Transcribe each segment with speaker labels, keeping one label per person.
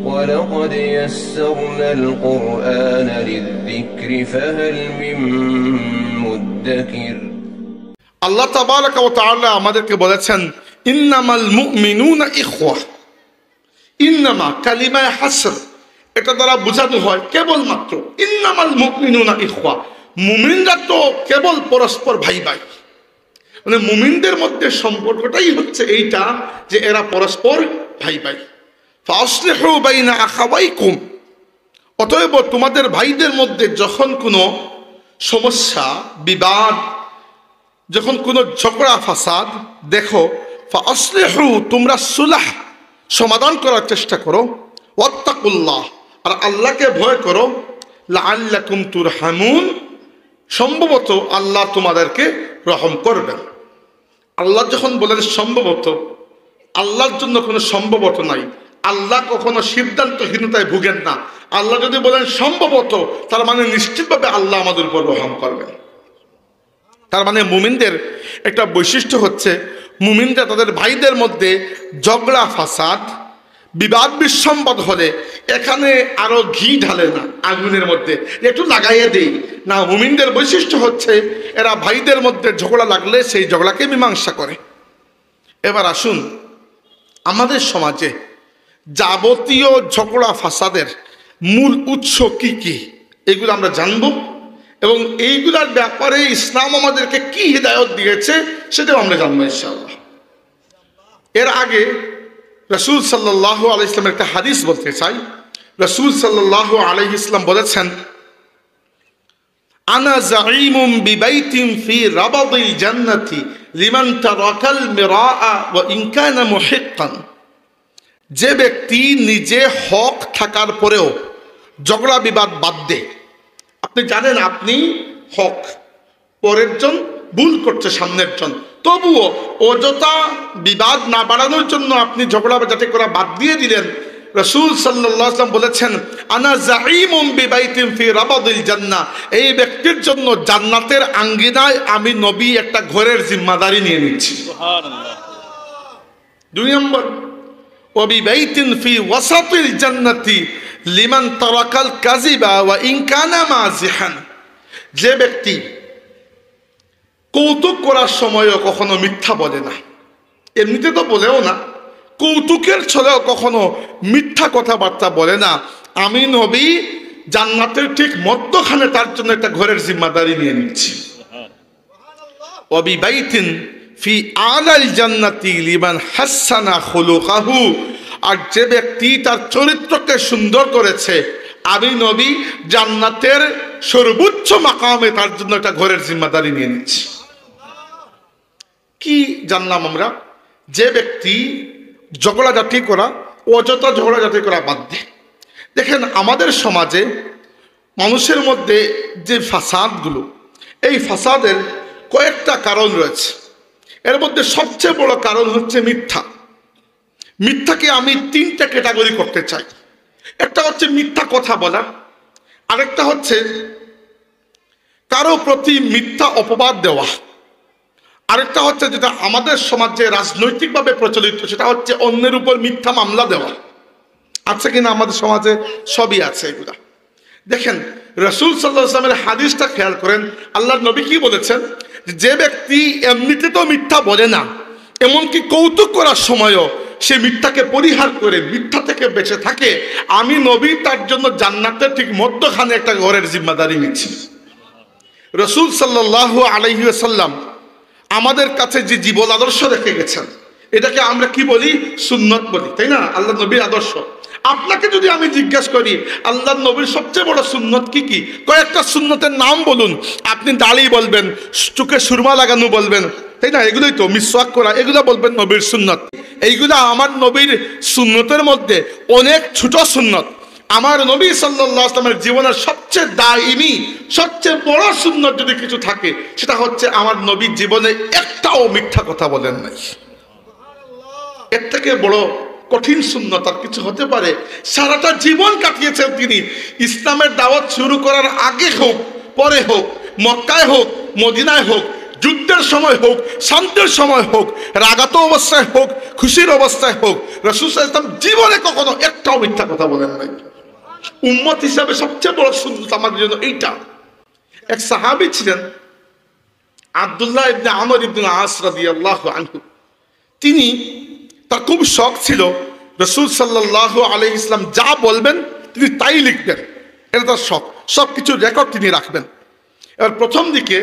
Speaker 1: ولقد يسرنا القرآن للذكر فهل من مدكر
Speaker 2: আল্লাহ তাবারাকা ওয়া তাআলা আমাদেরকে বলেছেন ইন্নামাল মুমিনুনা ইখওয়া। ইন্নামা কালিমায়ে হাসর, এটা দ্বারা বোঝানো হয় কেবলমাত্র ইন্নামাল মুমিনুনা ইখওয়া, মুমিনরা তো কেবল পরস্পর ভাই ভাই। মানে মুমিনদের মধ্যে সম্পর্কটাই হচ্ছে এইটা যে এরা পরস্পর ভাই ভাই। ফাসলিহু বাইনা আখাওয়াইকুম, অতএব তোমাদের ভাইদের মধ্যে যখন কোনো সমস্যা বিবাদ, যখন কোনো ঝগড়া ফাসাদ দেখো, ফাসলিহু, তোমরা সুলহ সমাধান করার চেষ্টা করো, ওয়াত্তাকুল্লাহ, আর আল্লাহকে ভয় করো, লাআল্লাকুম তুরহামুন, সম্ভবত আল্লাহ তোমাদেরকে রহম করবেন। আল্লাহ যখন বলেন সম্ভবত, আল্লাহর জন্য কোনো সম্ভবত নাই। আল্লাহ কখনো সিদ্ধান্তহীনতায় ভুগেন না। আল্লাহ যদি বলেন সম্ভবত, তার মানে নিশ্চিতভাবে আল্লাহ আমাদের উপর রহম করবেন। তার মানে মুমিনদের একটা বৈশিষ্ট্য হচ্ছে, মুমিনরা তাদের ভাইদের মধ্যে ঝগড়া ফাসাদ বিবাদ বিসম্বাদ হলে এখানে আরো ঘি ঢালে না আগুনের মধ্যে, একটু লাগাইয়ে দেই না। মুমিনদের বৈশিষ্ট্য হচ্ছে এরা ভাইদের মধ্যে ঝগড়া লাগলে সেই ঝগড়াকে মীমাংসা করে। এবার আসুন, আমাদের সমাজে যাবতীয় ঝগড়া ফাসাদের মূল উৎস কি কি এগুলো আমরা জানব, এবং এইগুলার ব্যাপারে ইসলাম আমাদেরকে কি হিদায়ত দিয়েছে সেটাও আমরা জানবো ইনশাআল্লাহ। এর আগে রাসূল সাল্লাল্লাহু আলাইহি ইসলামের একটা হাদিস বলতে চাই। রাসূল সাল্লাল্লাহু আলাইহি ইসলাম বলেছেন, আনা যাঈমুম বিবাইতিন ফি রাবাদিল জান্নাতি লিমান তারাকাল মিরাআ ওয়া ইন কানা মুহিক্কান। যে ব্যক্তি নিজে হক থাকার পরেও ঝগড়া বিবাদ বাদ দেয়, আপনি জানেন আপনি হক, পরের জন ভুল করছে সামনের জন, তবুও অযথা বিবাদ না বাড়ানোর জন্য আপনি ঝগড়া যাতে করা বাদ দিয়ে দিলেন। রাসূল সাল্লাল্লাহু আলাইহি ওয়াসাল্লাম বলেছেন, আনা যাঈমুম বিবাইতিন ফি রাবাদিল জান্নাহ, এই ব্যক্তির জন্য জান্নাতের আঙ্গিনায় আমি নবী একটা ঘরের জিম্মাদারি নিয়ে নিচ্ছি। সুবহানাল্লাহ। দুই নম্বর, ওয়া বিবাইতিন ফি ওয়াসাতিল জান্নাতি লিমান তারাকাল কাযিবা ওয়া ইন কানা মাযিহান। যে ব্যক্তি কৌতুক করার সময়ও কখনো মিথ্যা বলে না, এমনিতে তো বলেও না, কৌতুকের ছলেও কখনো মিথ্যা কথাবার্তা বলে না, আমি নবী জান্নাতের ঠিক মধ্যখানে তার জন্য একটা ঘরের জিম্মাদারি নিয়ে নিচ্ছি। ওয়া বিবাইতিন ফি আলাল জান্নাতি লিমান হাসানা খুলুকাহু, আর যে ব্যক্তি তার চরিত্রকে সুন্দর করেছে, আমি নবী জান্নাতের সর্বোচ্চ মাকামে তার জন্য একটা ঘরের জিম্মাদারি নিয়ে নিচ্ছি। কি জানলাম আমরা? যে ব্যক্তি ঝগড়াঝাটি করা, অযথা ঝগড়াঝাটি করা বাদ দেয়। দেখেন আমাদের সমাজে মানুষের মধ্যে যে ফাসাদগুলো, এই ফাসাদের কয়েকটা কারণ রয়েছে। এর মধ্যে সবচেয়ে বড় কারণ হচ্ছে মিথ্যা। মিথ্যাকে আমি তিনটা ক্যাটাগরি করতে চাই। একটা হচ্ছে মিথ্যা কথা বলা, আরেকটা হচ্ছে কারো প্রতি মিথ্যা অপবাদ দেওয়া, আরেকটা হচ্ছে যেটা আমাদের সমাজে রাজনৈতিকভাবে প্রচলিত, সেটা হচ্ছে অন্যের উপর মিথ্যা মামলা দেওয়া। আছে কিনা আমাদের সমাজে? সবই আছে এগুলা। দেখেন রাসূল সাল্লাল্লাহু আলাইহি ওয়াসাল্লামের হাদিসটা খেয়াল করেন, আল্লাহর নবী কি বলেছেন, যে ব্যক্তি এমনিতে তো মিথ্যা বলে না, এমনকি কৌতুক করার সময়ও সে মিথ্যাকে পরিহার করে মিথ্যা থেকে বেঁচে থাকে, আমি নবী তার জন্য জান্নাতের ঠিক মধ্যখানে একটা ঘরের জিম্মাদারি নিচ্ছি। রাসূল সাল্লাল্লাহু আলাইহি ওয়াসাল্লাম আমাদের কাছে যে জীবন আদর্শ রেখে গেছেন, এটাকে আমরা কি বলি? সুন্নত বলি, তাই না? আল্লাহ নবীর আদর্শ। আপনাকে যদি আমি জিজ্ঞাসা করি আল্লাহ নবীর সবচেয়ে বড় সুন্নত কি কি, কয়েকটা সুন্নতের নাম বলুন, আপনি দাড়ি বলবেন, চোখে সুরমা লাগানো বলবেন, তাই না? এগুলোই তো, মিসওয়াক করা, এগুলো বলবেন নবীর সুন্নত। এইগুলো আমার নবীর সুন্নতের মধ্যে অনেক ছোট সুন্নত। আমার নবী সাল্লাল্লাহু আলাইহি ওয়াসাল্লামের জীবনের সবচেয়ে দায়মি, সবচেয়ে বড় সুন্নত যদি কিছু থাকে, সেটা হচ্ছে আমার নবীর জীবনে একটাও মিথ্যা কথা বলেন নাই। এর থেকে বড় কঠিন সুন্নত আর কিছু হতে পারে? সারাটা জীবন কাটিয়েছেন তিনি, ইসলামের দাওয়াত শুরু করার আগে হোক পরে হোক, মক্কায় হোক মদিনায় হোক, যুদ্ধের সময় হোক, শান্তির সময় হোক, রাগাত অবস্থায় হোক, খুশির অবস্থায় হোক, রাসূল সাল্লাল্লাহু আলাইহি ওয়াসাল্লাম জীবনে কখনো একটাও মিথ্যা কথা বলেন নাই। উম্মত হিসাবে সবচেয়ে বড় সুন্নাত আমাদের জন্য এইটা। এক সাহাবী ছিলেন আব্দুল্লাহ ইবনে আমর ইবনে আস রাদিয়াল্লাহু আনহু। তিনি, তার খুব শখ ছিল রাসূল সাল্লাল্লাহু আলাইহি ওয়াসাল্লাম যা বলবেন তিনি তাই লিখবেন। এটা তার শখ, সব কিছু রেকর্ড তিনি রাখবেন। এবার প্রথম দিকে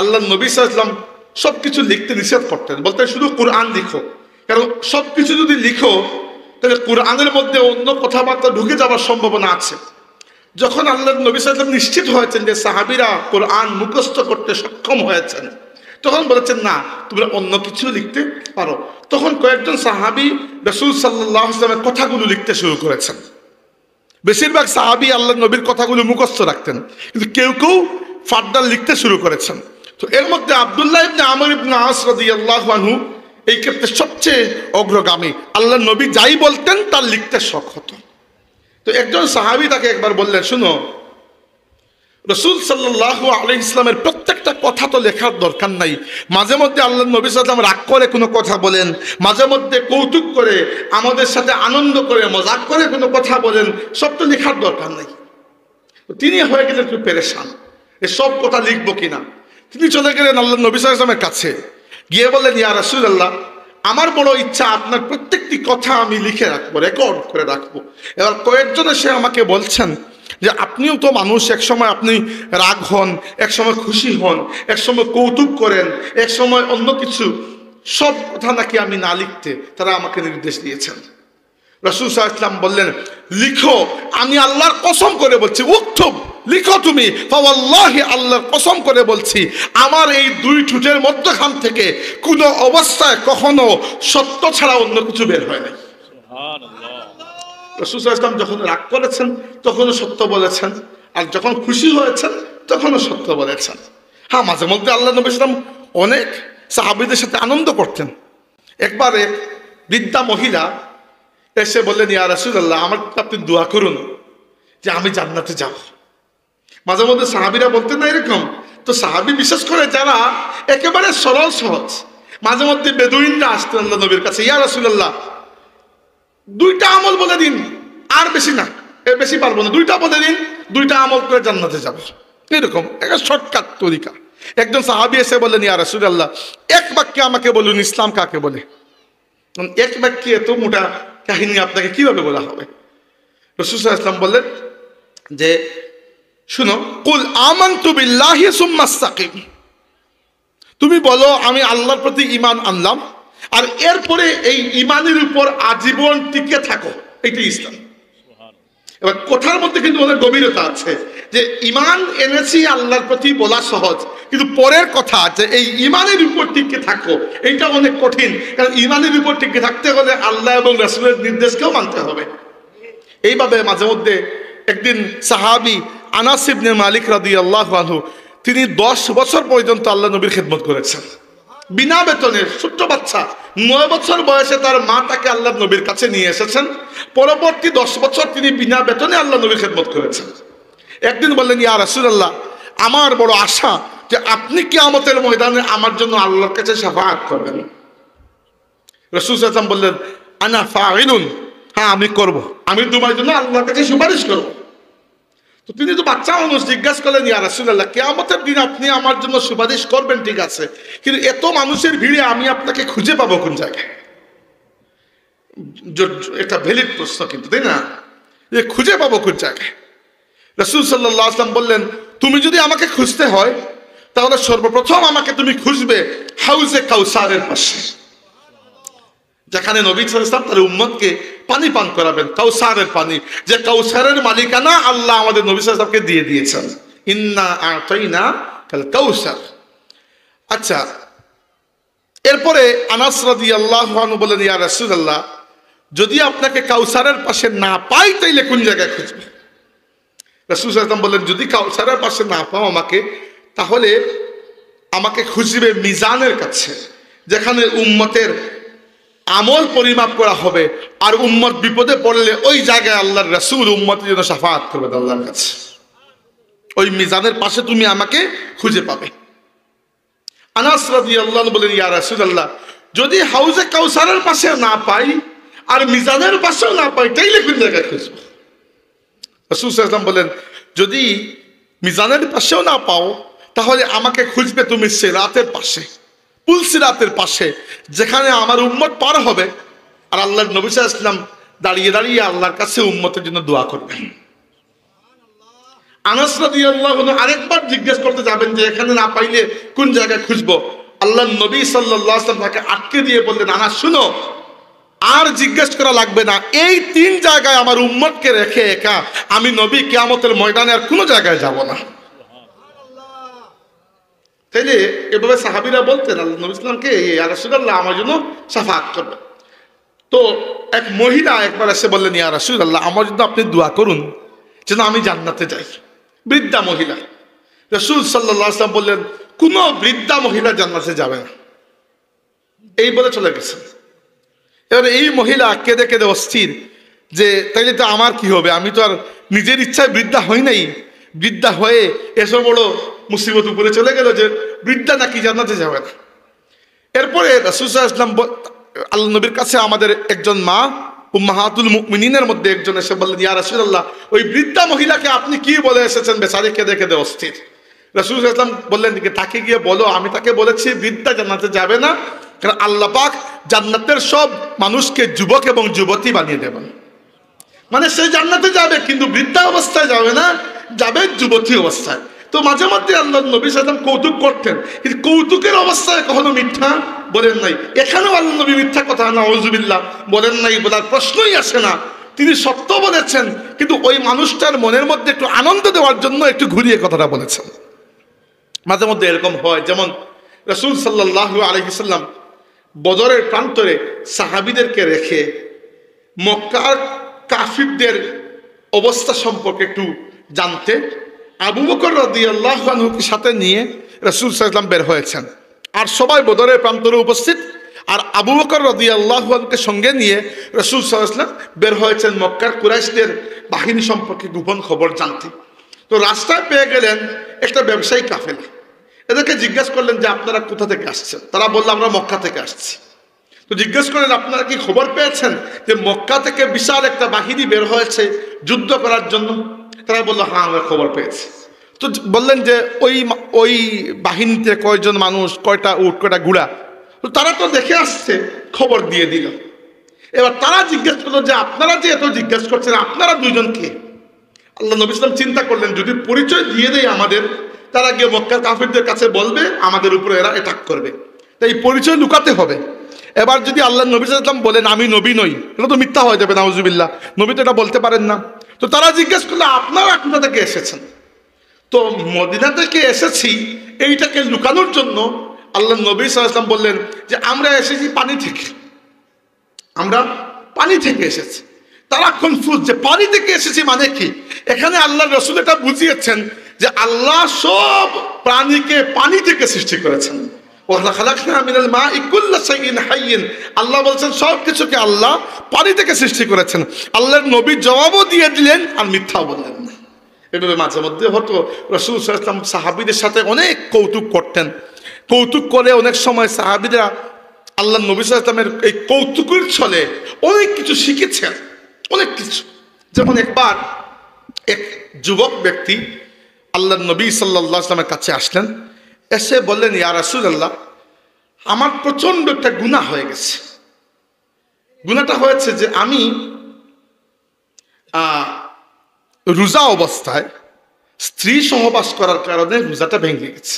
Speaker 2: আল্লাহ নবী সাল্লাল্লাহু আলাইহি ওয়াসাল্লাম সব কিছু লিখতে নিষেধ করতেন, বলতেন শুধু কোরআন লিখো, কারণ সব কিছু যদি লিখো তাহলে কোরআনের মধ্যে অন্য কথাবার্তা ঢুকে যাওয়ার সম্ভাবনা আছে। যখন আল্লাহ নবী সাল্লাল্লাহু আলাইহি ওয়াসাল্লাম নিশ্চিত হয়েছেন যে সাহাবীরা কোরআন মুখস্থ করতে সক্ষম হয়েছেন, তখন বলেছেন না, তোমরা অন্য কিছু লিখতে পারো। তখন কয়েকজন সাহাবী রাসূল সাল্লাল্লাহু আলাইহি ওয়াসাল্লামের কথাগুলো লিখতে শুরু করেছেন। বেশিরভাগ সাহাবী আল্লাহ নবীর কথাগুলো মুখস্থ রাখতেন, কিন্তু কেউ কেউ ফার্দার লিখতে শুরু করেছেন। তো এর মধ্যে আব্দুল্লাহ ইবনে আমর ইবনে আস রাদিয়াল্লাহু আনহু এই ক্ষেত্রে সবচেয়ে অগ্রগামী। আল্লাহ নবী যাই বলতেন তার লিখতে শখ হতো। তো একজন সাহাবী তাকে একবার বললেন, শুনো, রাসূল সাল্লাল্লাহু আলাইহি ওয়াসাল্লামের প্রত্যেকটা কথা তো লেখার দরকার নাই। মাঝে মধ্যে আল্লাহ নবী সাল্লাল্লাহু আলাইহি ওয়াসাল্লাম রাগ করে কোনো কথা বলেন, মাঝে মধ্যে কৌতুক করে আমাদের সাথে আনন্দ করে মজাক করে কোনো কথা বলেন, সব তো লেখার দরকার নাই। তিনি হয়ে গেলেন একটু পেরেশান, সব কথা লিখবো কিনা। তিনি চলে গেলেন আল্লাহ নবী সাল্লাল্লাহু আলাইহি ওয়াসাল্লামের কাছে, গিয়ে বললেন, ইয়া রাসূলুল্লাহ, আমার বড় ইচ্ছা আপনার প্রত্যেকটি কথা আমি লিখে রাখবো, রেকর্ড করে রাখবো। এবার কয়েকজন এসে আমাকে বলছেন যে আপনিও তো মানুষ, এক সময় আপনি রাগ হন, এক সময় খুশি হন, এক সময় কৌতুক করেন, এক সময় অন্য কিছু, সব কথা নাকি আমি না লিখতে তারা আমাকে নির্দেশ দিয়েছেন। রাসূল সাল্লাল্লাহু আলাইহি ওয়াসাল্লাম বললেন, লিখো, আমি আল্লাহর কসম করে বলছি, উক্তুব, লিখো তুমি, ফাওয়াল্লাহি, আল্লাহর কসম করে বলছি, আমার এই দুই ঠোঁটের মধ্যখান থেকে কোনো অবস্থায় কখনো সত্য ছাড়া অন্য কিছু বের হয় নাই। সুবহানাল্লাহ। রাসূল সাল্লাল্লাহু আলাইহি ওয়াসাল্লাম যখন রাগ করেছেন তখনও সত্য বলেছেন, আর যখন খুশি হয়েছেন তখনও সত্য বলেছেন। হ্যাঁ, মাঝে মধ্যে আল্লাহ নবী সাল্লাল্লাহু আলাইহি ওয়াসাল্লাম অনেক সাহাবীদের সাথে আনন্দ করতেন। একবার এক বৃদ্ধা মহিলা এসে বললেন, ইয়া রাসূলুল্লাহ, আমার আপনি দোয়া করুন যে আমি জান্নাতে যাব। মাঝে মধ্যে সাহাবীরা বলতেন না এরকম। তো সাহাবী বিশেষ করে যারা একেবারে সরল সহজ, মাঝে মধ্যে বেদুইনরা আসতেন আল্লাহ নবীর কাছে, ইয়া রাসূলুল্লাহ, দুইটা আমল বলে দিন, আর বেশি না, এর বেশি পারবো না, দুইটা বলে দিন, দুইটা আমল করে জান্নাতে যাব। এরকম একটা শর্টকাট তরিকা। একজন সাহাবী এসে বললেন, ইয়া রাসূলুল্লাহ, এক বাক্যে আমাকে বলুন ইসলাম কাকে বলে। এক বাক্যে এত মোটা কাহিনী আপনাকে কিভাবে বলা হবে? রাসূল সাল্লাল্লাহু আলাইহি ওয়াসাল্লাম বললেন যে, শুনো, কুল আমানতু বিল্লাহি সুম্মা ইসতাকিম, তুমি বলো আমি আল্লাহর প্রতি ঈমান আনলাম, আর এরপরে এই ঈমানের উপর আজীবন টিকে থাকো, এটাই ইসলাম। এবার কথার মধ্যে কিন্তু অনেক গভীরতা আছে, যে ঈমান এনেছি আল্লাহর প্রতি বলা সহজ, কিন্তু পরের কথা যে এই ঈমানের উপর টিকে থাকো, এটা অনেক কঠিন। কারণ ঈমানের উপর টিকে থাকতে হলে আল্লাহ এবং রাসূলের নির্দেশকেও মানতে হবে। এইভাবে মাঝে মধ্যে একদিন সাহাবী আনাস ইবনে মালিক রাদিয়াল্লাহু আনহু, তিনি 10 বছর পর্যন্ত আল্লাহ নবীর খেদমত করেছেন বিনা বেতনে। ছোট্ট বাচ্চা, 9 বছর বয়সে তার মা তাকে আল্লাহ নবীর কাছে নিয়ে এসেছেন। পরবর্তী 10 বছর তিনি বিনা বেতনে আল্লাহ নবীর খেদমত করেছেন। একদিন বললেন, ইয়া রাসূলুল্লাহ, আমার বড় আশা যে আপনি কিয়ামতের ময়দানে আমার জন্য আল্লাহর কাছে শাফাআত করবেন। রাসূল সাল্লাল্লাহু আলাইহি ওয়াসাল্লাম বললেন, আনা ফাইলুন, হ্যাঁ আমি করব, আমি তোমার জন্য আল্লাহর কাছে সুপারিশ করব। তো তিনি তো বাচ্চা মানুষ, জিজ্ঞাসা করলেন, ইয়া রাসূলুল্লাহ, কিয়ামতের দিন আপনি আমার জন্য সুপারিশ করবেন, ঠিক আছে, কিন্তু এত মানুষের ভিড়ে আমি আপনাকে খুঁজে পাবো কোন জায়গায়? এটা ভ্যালিড প্রশ্ন কিন্তু, তাই না, যে খুঁজে পাবো কোন জায়গায়? রাসূল সাল্লাল্লাহু আলাইহি ওয়াসাল্লাম বললেন, তুমি যদি আমাকে খুঁজতে হয় তাহলে সর্বপ্রথম আমাকে তুমি খুঁজবে হাউজে কাউসারের পাশে, যেখানে নবী সাল্লাল্লাহু আলাইহি ওয়াসাল্লাম তার উম্মতকে পানি পান করাবেন, কাউসারের পানি, যে কাউসারের মালিকানা আল্লাহ আমাদের নবী সাল্লাল্লাহু আলাইহি ওয়াসাল্লামকে দিয়ে দিয়েছেন। ইন্না আতাইনা কাল কাউসার। আচ্ছা, এরপরে আনাস রাদিয়াল্লাহু আনহু বলেন, ইয়া রাসূলুল্লাহ, যদি আপনাকে কাউসারের পাশে না পাই তাইলে কোন জায়গায় খুঁজবে? রাসূল সাল্লাল্লাহু আলাইহি ওয়াসাল্লাম বললেন, যদি কাউসারের পাশে না পাও আমাকে, তাহলে আমাকে খুঁজবে মিজানের কাছে, যেখানে উম্মতের আমল পরিমাপ করা হবে, আর উম্মত বিপদে পড়লে ওই জায়গায় আল্লাহর রাসূল উম্মতের জন্য শাফাআত করবেন আল্লাহর কাছে। ওই মিজানের পাশে তুমি আমাকে খুঁজে পাবে। আনাস রাদিয়াল্লাহু আনহু বলেন, ইয়া রাসূলুল্লাহ, যদি হাউজে কাউসারের পাশে না পাই আর মিজানের পাশেও না পাই, তাইলে কোন জায়গায় খুঁজব? রাসূল সাল্লাল্লাহু আলাইহি ওয়াসাল্লাম বলেন, যদি মিজানের পাশেও না পাও তাহলে আমাকে খুঁজবে তুমি সিরাতের পাশে, পুল সিরাতের পাশে, যেখানে আমার উম্মত পার হবে আর আল্লাহর নবী সাল্লাল্লাহু আলাইহি ওয়াসাল্লাম দাঁড়িয়ে দাঁড়িয়ে আল্লাহর কাছে উম্মতের জন্য দোয়া করবেন। আনাস রাদিয়াল্লাহু আনহু আরেকবার জিজ্ঞেস করতে যাবেন যে এখানে না পাইলে কোন জায়গায় খুঁজবো? আল্লাহর নবী সাল্লাল্লাহু আলাইহি ওয়াসাল্লাম তাকে আটকে দিয়ে বললেন, আনাস শুনো, আর জিজ্ঞেস করা লাগবে না, এই 3 জায়গায় আমার উম্মতকে রেখে একা আমি নবী কিয়ামতের ময়দানে আর কোনো জায়গায় যাব না। তাইলে এভাবে সাহাবীরা বলতেন আল্লাহ নবী সাল্লাল্লাহু আলাইহি ওয়াসাল্লামকে, ইয়া রাসূলুল্লাহ, আমার জন্য শাফাআত করবে। তো এক মহিলা একবার এসে বললেন, ইয়া রাসূলুল্লাহ, আমার জন্য আপনি দোয়া করুন যেন আমি জান্নাতে যাই। বৃদ্ধা মহিলা। রাসূল সাল্লাল্লাহু আলাইহি ওয়াসাল্লাম বললেন, কোন বৃদ্ধা মহিলা জান্নাতে যাবে না, এই বলে চলে গেছেন। এবারে এই মহিলা কেঁদে কেঁদে অস্থির যে তাইলে তো আমার কি হবে, আমি তো আর নিজের ইচ্ছায় বৃদ্ধা হই নাই, বৃদ্ধা হয়ে এসব বড় মুসিবত উপরে চলে গেল যে বৃদ্ধা নাকি জান্নাতে যাবে না। এরপরে রাসূল সাল্লাল্লাহু আলাইহি ওয়াসাল্লাম আল্লাহ নবীর কাছে আমাদের একজন মা উম্মাহাতুল মুমিনিনের মধ্যে একজন এসে বললেন, ইয়া রাসূলুল্লাহ, ওই বৃদ্ধা মহিলাকে আপনি কি বলে এসেছেন? বেচারি কেঁদে কেঁদে অস্থির। রাসূল সাল্লাল্লাহু আলাইহি ওয়াসাল্লাম বললেন, তাকে গিয়ে বলো আমি তাকে বলেছি বৃদ্ধা জান্নাতে যাবে না, কারণ আল্লাহ পাক জান্নাতের সব মানুষকে যুবক এবং যুবতী বানিয়ে দেবেন। মানে সে জান্নাতে যাবে কিন্তু বৃদ্ধা অবস্থায় যাবে না, যাবে যুবতী অবস্থায়। তো মাঝে মধ্যে আল্লাহ নবী সাল্লাল্লাহু আলাইহি ওয়াসাল্লাম কৌতুক করতেন, কিন্তু কৌতুকের অবস্থায় কখনো মিথ্যা বলেন নাই। এখানেও আল্লাহ নবী মিথ্যা কথা নাউযুবিল্লাহ বলেন নাই, বলার প্রশ্নই আসে না। তিনি সত্য বলেছেন, কিন্তু ওই মানুষটার মনের মধ্যে একটু আনন্দ দেওয়ার জন্য একটু ঘুরিয়ে কথাটা বলেছেন। মাঝে মধ্যে এরকম হয়, যেমন রাসূল সাল্লাল্লাহু আলাইহি ওয়াসাল্লাম বদরের প্রান্তরে সাহাবীদেরকে রেখে মক্কার কাফিরদের অবস্থা সম্পর্কে একটু জানতে আবু বকর রাদিয়াল্লাহু আনহুকে সাথে নিয়ে রাসূল সাল্লাল্লাহু আলাইহি ওয়াসাল্লাম বের হয়েছেন। আর সবাই বদরের প্রান্তরে উপস্থিত, আর আবু বকর রাদিয়াল্লাহু আনহুকে সঙ্গে নিয়ে রাসূল সাল্লাল্লাহু আলাইহি ওয়াসাল্লাম বের হয়েছেন মক্কার কুরাইশদের বাহিনী সম্পর্কে গোপন খবর জানতে। তো রাস্তায় পেয়ে গেলেন একটা ব্যবসায়ী কাফেলা। এদেরকে জিজ্ঞেস করলেন যে আপনারা কোথা থেকে আসছেন? তারা বলল আমরা মক্কা থেকে আসছি। তো জিজ্ঞেস করলেন আপনারা কি খবর পেয়েছেন যে মক্কা থেকে বিশাল একটা বাহিনী বের হয়েছে যুদ্ধ করার জন্য? তারা বলল হ্যাঁ আমরা খবর পেয়েছি। তো বললেন যে ওই বাহিনীতে কয়জন মানুষ, কয়টা উট, কয়টা ঘোড়া? তো তারা তো দেখে আসছে, খবর দিয়ে দিল। এবার তারা জিজ্ঞেস করলো যে আপনারা যে এত জিজ্ঞেস করছেন আপনারা দুইজন কে? আল্লাহ নবী সাল্লাল্লাহু আলাইহি ওয়াসাল্লাম চিন্তা করলেন যদি পরিচয় দিয়ে দেয় আমাদের, তারা গিয়ে মক্কার কাফিরদের কাছে বলবে আমাদের উপরে এরা অ্যাটাক করবে, তাই পরিচয় লুকাতে হবে। এবার যদি আল্লাহ নবী সাল্লাল্লাহু আলাইহি ওয়াসাল্লাম বলেন আমি নবী নই, এটা তো মিথ্যা হয়ে যাবে, নাউযুবিল্লাহ, নবী তো এটা বলতে পারেন না। তো তারা জিজ্ঞেস করলো আপনারা কোথা থেকে এসেছেন? তো মদিনা থেকে এসেছি এইটাকে লুকানোর জন্য আল্লাহ নবী সাল্লাল্লাহু আলাইহি ওয়াসাল্লাম বললেন যে আমরা এসেছি পানি থেকে, আমরা পানি থেকে এসেছি। তারা কনফিউজ যে পানি থেকে এসেছি মানে কি? এখানে আল্লাহ রাসূল এটা বুঝিয়েছেন যে আল্লাহ সব প্রাণীকে পানি থেকে সৃষ্টি করেছেন। আল্লাহ বলছেন সব কিছুকে আল্লাহ পানি থেকে সৃষ্টি করেছেন। আল্লাহর নবী জবাবও দিয়ে দিলেন আর মিথ্যাও বললেন না। এভাবে মাঝে মধ্যে হতো রাসূল সাল্লাল্লাহু আলাইহি ওয়াসাল্লাম সাহাবীদের সাথে অনেক কৌতুক করতেন। কৌতুক করে অনেক সময় সাহাবীরা আল্লাহ নবী সাল্লাল্লাহু আলাইহি ওয়াসাল্লামের এই কৌতুকের ছলে অনেক কিছু শিখেছেন, অনেক কিছু। যেমন একবার এক যুবক ব্যক্তি আল্লাহ নবী সাল্লাল্লাহু আলাইহি ওয়াসাল্লামের কাছে আসলেন, এসে বললেন ইয়া রাসূলুল্লাহ, আমার প্রচন্ড একটা গুনাহ হয়ে গেছে। গুনাহটা হয়েছে যে আমি রোজা অবস্থায় স্ত্রী সহবাস করার কারণে রোজাটা ভেঙে গেছে।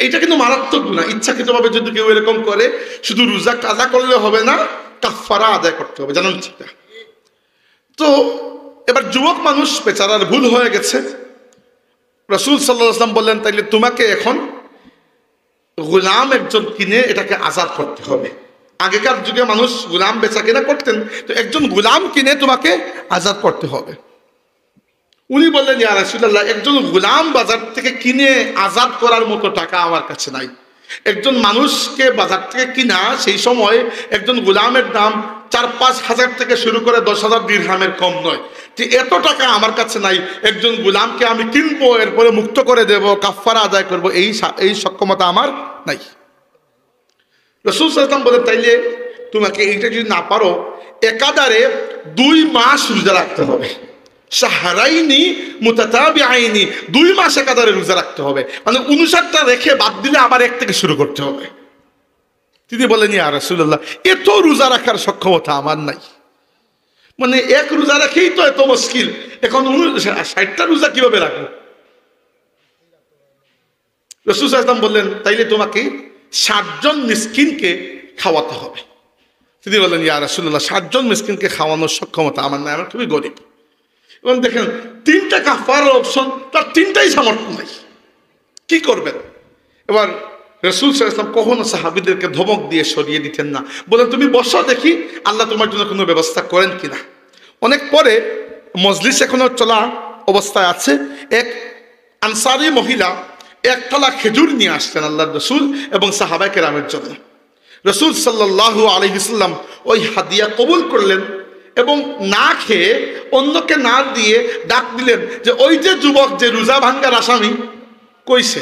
Speaker 2: এটা কিন্তু মারাত্মক গুনাহ। ইচ্ছাকৃতভাবে যদি কেউ এরকম করে শুধু রোজা কাজা করলে হবে না, কাফারা আদায় করতে হবে, জানেন সেটা? তো এবার যুবক মানুষ বেচারার ভুল হয়ে গেছে। রাসূল সাল্লাল্লাহু আলাইহি ওয়াসাল্লাম বললেন তাইলে তোমাকে এখন গোলাম একজন কিনে এটাকে আজাদ করতে হবে। আগেকার যুগে মানুষ গোলাম বেচা কিনা করতেন, তো একজন গোলাম কিনে তোমাকে আজাদ করতে হবে। উনি বললেন ইয়া রাসূলুল্লাহ, একজন গোলাম বাজার থেকে কিনে আজাদ করার মতো টাকা আমার কাছে নাই। একজন মানুষকে বাজার থেকে কিনা সেই সময় একজন গোলামের দাম 4-5 হাজার থেকে শুরু করে 10,000 দিরহামের কম নয়। যে এত টাকা আমার কাছে নাই, একজন গোলামকে আমি কিনবো, এরপরে মুক্ত করে দেব, কাফারা আদায় করব, এই সক্ষমতা আমার নাই। রাসূল সাল্লাল্লাহু আলাইহি ওয়াসাল্লাম বলেন, তাইলে তোমাকে এইটা যদি না পারো, একাধারে 2 মাস রোজা রাখতে হবে। শাহরাইনি মুতাতাবিআইনি, 2 মাস একাধারে রোজা রাখতে হবে। মানে 59টা রেখে বাদ দিলে আবার 1 থেকে শুরু করতে হবে। তিনি বলেন, ইয়া রাসূলুল্লাহ, এত রোজা রাখার সক্ষমতা আমার নাই। মানে 1 রোজা রাখেই তো এত মুশকিল, এখন 60টা রোজা কিভাবে রাখবো? রাসূল সাল্লাল্লাহু আলাইহি ওয়াসাল্লাম বললেন, তাইলে তোমাকে 60 জন মিসকিনকে খাওয়াতে হবে। তিনি বললেন, ইয়া রাসূলুল্লাহ, 60 জন মিসকিনকে খাওয়ানোর সক্ষমতা আমার নাই, আমার খুবই গরিব। এবং দেখেন 3টা কাফারার অপশন, তার 3টাই সামর্থ্য নাই, কি করবেন? এবার রাসূল সাল্লাল্লাহু আলাইহি ওয়াসাল্লাম কখনো সাহাবীদেরকে ধমক দিয়ে সরিয়ে দিতেন না, বলেন তুমি বসো, দেখি আল্লাহ তোমার জন্য কোনো ব্যবস্থা করেন কিনা। অনেক পরে মজলিস এখনো চলা অবস্থায় আছে, এক আনসারী মহিলা 1 থালা খেজুর নিয়ে আসলেন আল্লাহর রাসূল এবং সাহাবায়ে কেরামের জন্য। রাসূল সাল্লাল্লাহু আলাইহি ওয়াসাল্লাম ওই হাদিয়া কবুল করলেন এবং না খেয়ে, অন্যকে না দিয়ে ডাক দিলেন যে ওই যে যুবক, যে রোজা ভাঙ্গার আসামি, কইছে।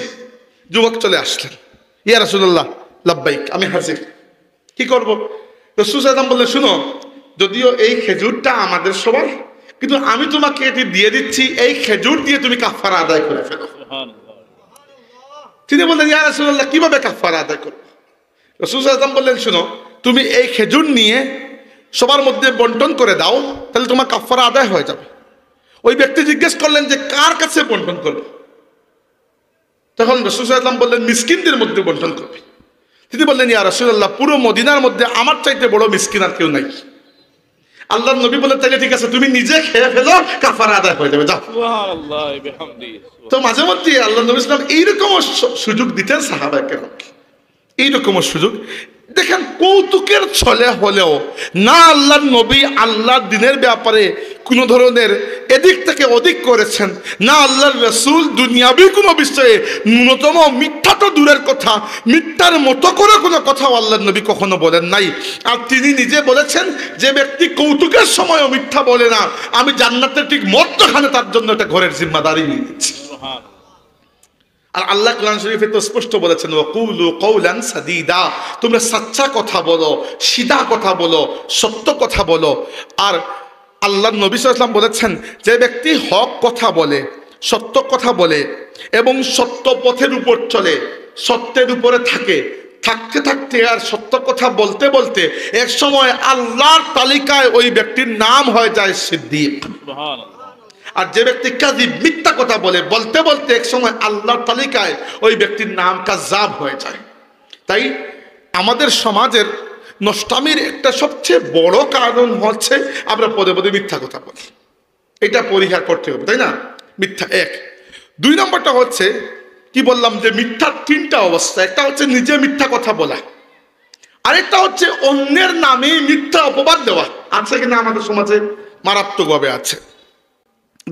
Speaker 2: যুবক চলে আসলেন, ইয়া রাসূলুল্লাহ, লাব্বাইক, আমি হাজির, কি করব? রাসূল সাল্লাল্লাহু আলাইহি ওয়াসাল্লাম বললেন, শুনো, যদিও এই খেজুরটা আমাদের সবার, কিন্তু আমি তোমাকে এটি দিয়ে দিচ্ছি, এই খেজুর দিয়ে তুমি কাফারা আদায় করে ফেলো। তিনি বললেন, ইয়া রাসূলুল্লাহ, কিভাবে কাফারা আদায় করব? রাসূল সাল্লাল্লাহু আলাইহি ওয়াসাল্লাম বললেন, শুনো, তুমি এই খেজুর নিয়ে সবার মধ্যে বন্টন করে দাও, তাহলে তোমার কাফারা আদায় হয়ে যাবে। ওই ব্যক্তি জিজ্ঞেস করলেন যে কার কাছে বন্টন করবে? তখন রাসূল সাল্লাল্লাহু আলাইহি ওয়াসাল্লাম বললেন, মিসকিনদের মধ্যে বন্টন করবে। তিনি বললেন, ইয়া রাসূলুল্লাহ, পুরো মদিনার মধ্যে আমার চাইতে বড় মিসকিন আর কেউ নাই। আল্লাহর নবী বললেন, তাইলে ঠিক আছে, তুমি নিজে খেয়ে ফেলো, কাফারা আদায় হয়ে যাবে, যাও। সুবহানাল্লাহ বিহামদিহি। তো মাঝে মধ্যে আল্লাহর নবী সাল্লাল্লাহু আলাইহি ওয়াসাল্লাম এইরকম সুযোগ দিতেন সাহাবায়ে কেরামকে, এইরকম সুযোগ। দেখেন, কৌতুকের ছলে হলেও না আল্লাহর নবী আল্লাহর দ্বীনের ব্যাপারে কোনো ধরনের এদিক থেকে ওদিক করেছেন, না আল্লাহর রাসূল দুনিয়াবি কোনো বিষয়ে ন্যূনতম মিথ্যা তো দূরের কথা, মিথ্যার মতো করে কোনো কথাও আল্লাহর নবী কখনো বলেন নাই। আর তিনি নিজে বলেছেন, যে ব্যক্তি কৌতুকের সময়ও মিথ্যা বলে না, আমি জান্নাতের ঠিক মধ্যখানে তার জন্য একটা ঘরের জিম্মাদারি নিয়ে নিচ্ছি। আর আল্লাহ কোরআন শরীফে তো স্পষ্ট বলেছেন, ওয়াকুলু কওলান সাদীদা, তোমরা সচ্চা কথা বলো, সিধা কথা বলো, সত্য কথা বলো। আর আল্লাহর নবী সাল্লাল্লাহু আলাইহি ওয়াসাল্লাম বলেছেন, যে ব্যক্তি হক কথা বলে, সত্য কথা বলে এবং সত্য পথের উপর চলে, সত্যের উপরে থাকে, থাকতে থাকতে আর সত্য কথা বলতে বলতে এক সময় আল্লাহর তালিকায় ওই ব্যক্তির নাম হয়ে যায় সিদ্দিক। সুবহানাল্লাহ। আর যে ব্যক্তি কাযিব, মিথ্যা কথা বলে, বলতে বলতে এক সময় আল্লাহর তালিকায় ওই ব্যক্তির নাম কাযযাব হয়ে যায়। তাই আমাদের সমাজের নষ্টামির একটা সবচেয়ে বড় কারণ হচ্ছে আমরা পদে পদে মিথ্যা কথা বলি। এটা পরিহার করতে হবে, তাই না? মিথ্যা 1। 2 নম্বরটা হচ্ছে, কি বললাম, যে মিথ্যার 3টা অবস্থা। একটা হচ্ছে নিজে মিথ্যা কথা বলা, আরেকটা হচ্ছে অন্যের নামে মিথ্যা অপবাদ দেওয়া। আছে কিনা আমাদের সমাজে? মারাত্মকভাবে আছে।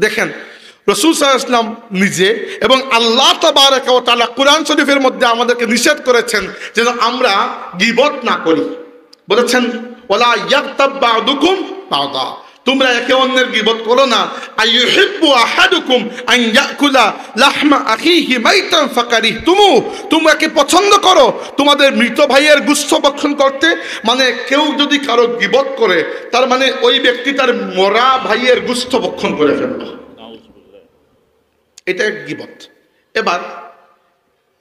Speaker 2: দেখেন, রাসূল সাল্লাল্লাহু আলাইহি ওয়াসাল্লাম নিজে এবং আল্লাহ তাবারাকা ওয়া তাআলা কুরআন শরীফের মধ্যে আমাদেরকে নিষেধ করেছেন যেন আমরা গীবত না করি। বলেছেন, ওয়ালা ইয়াগতাব বা'দুকুম বা'দা, তোমরা একে অন্যের গীবত করো না। আইয়ুহিব্বু আহাদুকুম আন ইয়াকুলা লাহমা আখিহি মাইতান ফাকারিহতুমু, তোমরা কি পছন্দ করো তোমাদের মৃত ভাইয়ের গোশত ভক্ষণ করতে? মানে কেউ যদি কারো গীবত করে, তার মানে ওই ব্যক্তি তার মরা ভাইয়ের গোশত ভক্ষণ করে ফেলল, এটা গীবত। এবার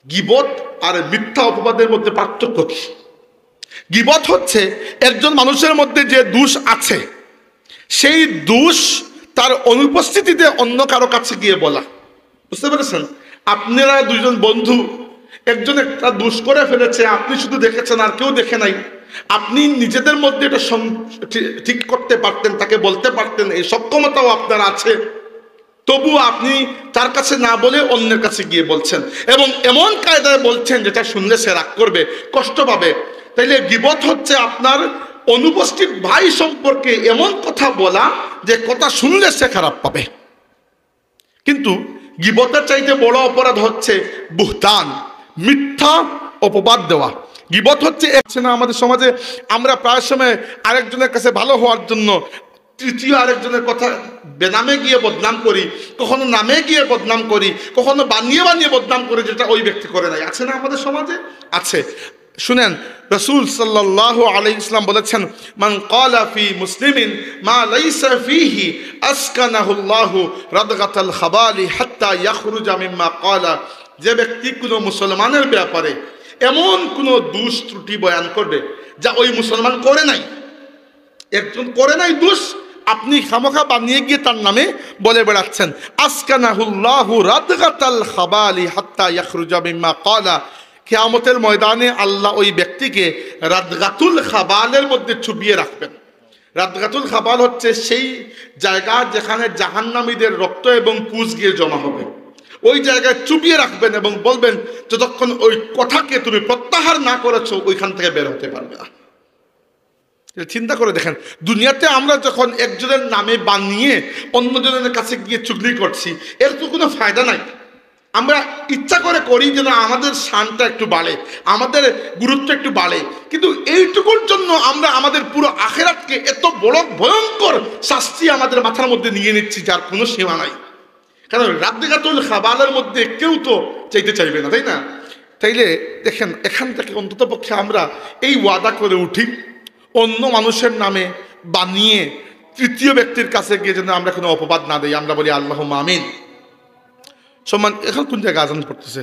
Speaker 2: গীবত আর মিথ্যা অপবাদের মধ্যে পার্থক্য কি? গীবত হচ্ছে একজন মানুষের মধ্যে যে দোষ আছে, সেই দোষ তার অনুপস্থিতিতে অন্য কারো কাছে গিয়ে বলা। বুঝতে পেরেছেন? আপনারা 2 জন বন্ধু, একজন একটা দোষ করে ফেলেছে, আপনি শুধু দেখেছেন আর কেউ দেখে নাই। আপনি নিজেদের মধ্যে এটা ঠিক করতে পারতেন, তাকে বলতে পারতেন, এই সক্ষমতাও আপনার আছে, তবু আপনি তার কাছে না বলে অন্যের কাছে গিয়ে বলছেন এবং এমন কায়দায় বলছেন যেটা শুনলে সে রাগ করবে, কষ্ট পাবে। তাইলে গীবত হচ্ছে আপনার অনুপস্থিত ভাই সম্পর্কে এমন কথা বলা যে কথা শুনলে সে খারাপ পাবে। কিন্তু গীবতের চাইতে বড় অপরাধ হচ্ছে বুহতান, মিথ্যা অপবাদ দেওয়া। গীবত হচ্ছে না আমাদের সমাজে আমরা প্রায় সময় আরেকজনের কাছে ভালো হওয়ার জন্য তৃতীয় আরেকজনের কথা বেনামে গিয়ে বদনাম করি, কখনো নামে গিয়ে বদনাম করি, কখনো বানিয়ে বানিয়ে বদনাম করি, যেটা ওই ব্যক্তি করে নাই। আছে না আমাদের সমাজে? আছে। শুনেন, রাসূল সাল্লাল্লাহু আলাইহি ওয়াসাল্লাম বলেছেন, মান ক্বালা ফি মুসলিমিন মা লাইসা ফীহি আসকানাহুল্লাহু রাদগাতাল খাবালি হাত্তা ইয়াখরুজা মিম্মা ক্বালা। যে ব্যক্তি কোনো মুসলমানের ব্যাপারে এমন কোনো দোষ ত্রুটি বয়ান করবে যা ওই মুসলমান করে নাই, একজন করে নাই দোষ, আপনি খামোখা বানিয়ে গিয়ে তার নামে বলে বেড়াচ্ছেন, আসকানাহুল্লাহু রাদগাতাল খাবালি হাত্তা ইয়াখরুজা মিম্মা ক্বালা। কিয়ামতের ময়দানে আল্লাহ ওই ব্যক্তিকে রাদগাতুল খাবালের মধ্যে চুবিয়ে রাখবেন। রাদগাতুল খাবাল হচ্ছে সেই জায়গা যেখানে জাহান্নামীদের রক্ত এবং পুজ গিয়ে জমা হবে, ওই জায়গায় চুবিয়ে রাখবেন এবং বলবেন, যতক্ষণ ওই কথাকে তুমি প্রত্যাহার না করেছো ওইখান থেকে বের হতে পারবে না। চিন্তা করে দেখেন, দুনিয়াতে আমরা যখন একজনের নামে বানিয়ে অন্যজনের কাছে গিয়ে চুগলি করছি, এর তো কোনো ফায়দা নাই। আমরা ইচ্ছা করে করি যেন আমাদের শানটা একটু বাড়ে, আমাদের গুরুত্ব একটু বাড়ে, কিন্তু এইটুকুর জন্য আমরা আমাদের পুরো আখিরাতকে এত বড় ভয়ঙ্কর শাস্তি আমাদের মাথার মধ্যে নিয়ে নিচ্ছি যার কোনো সীমা নাই। কারণ রাদগাতুল খাবালের মধ্যে কেউ তো চাইতে চাইবে না, তাই না? তাইলে দেখেন, এখান থেকে অন্তত পক্ষে আমরা এই ওয়াদা করে উঠি, অন্য মানুষের নামে বানিয়ে তৃতীয় ব্যক্তির কাছে গিয়ে যেন আমরা কোনো অপবাদ না দেই। আমরা বলি আল্লাহুম্মা আমিন। সম্মান, এখন কোন জায়গায় আজান পড়তেছে?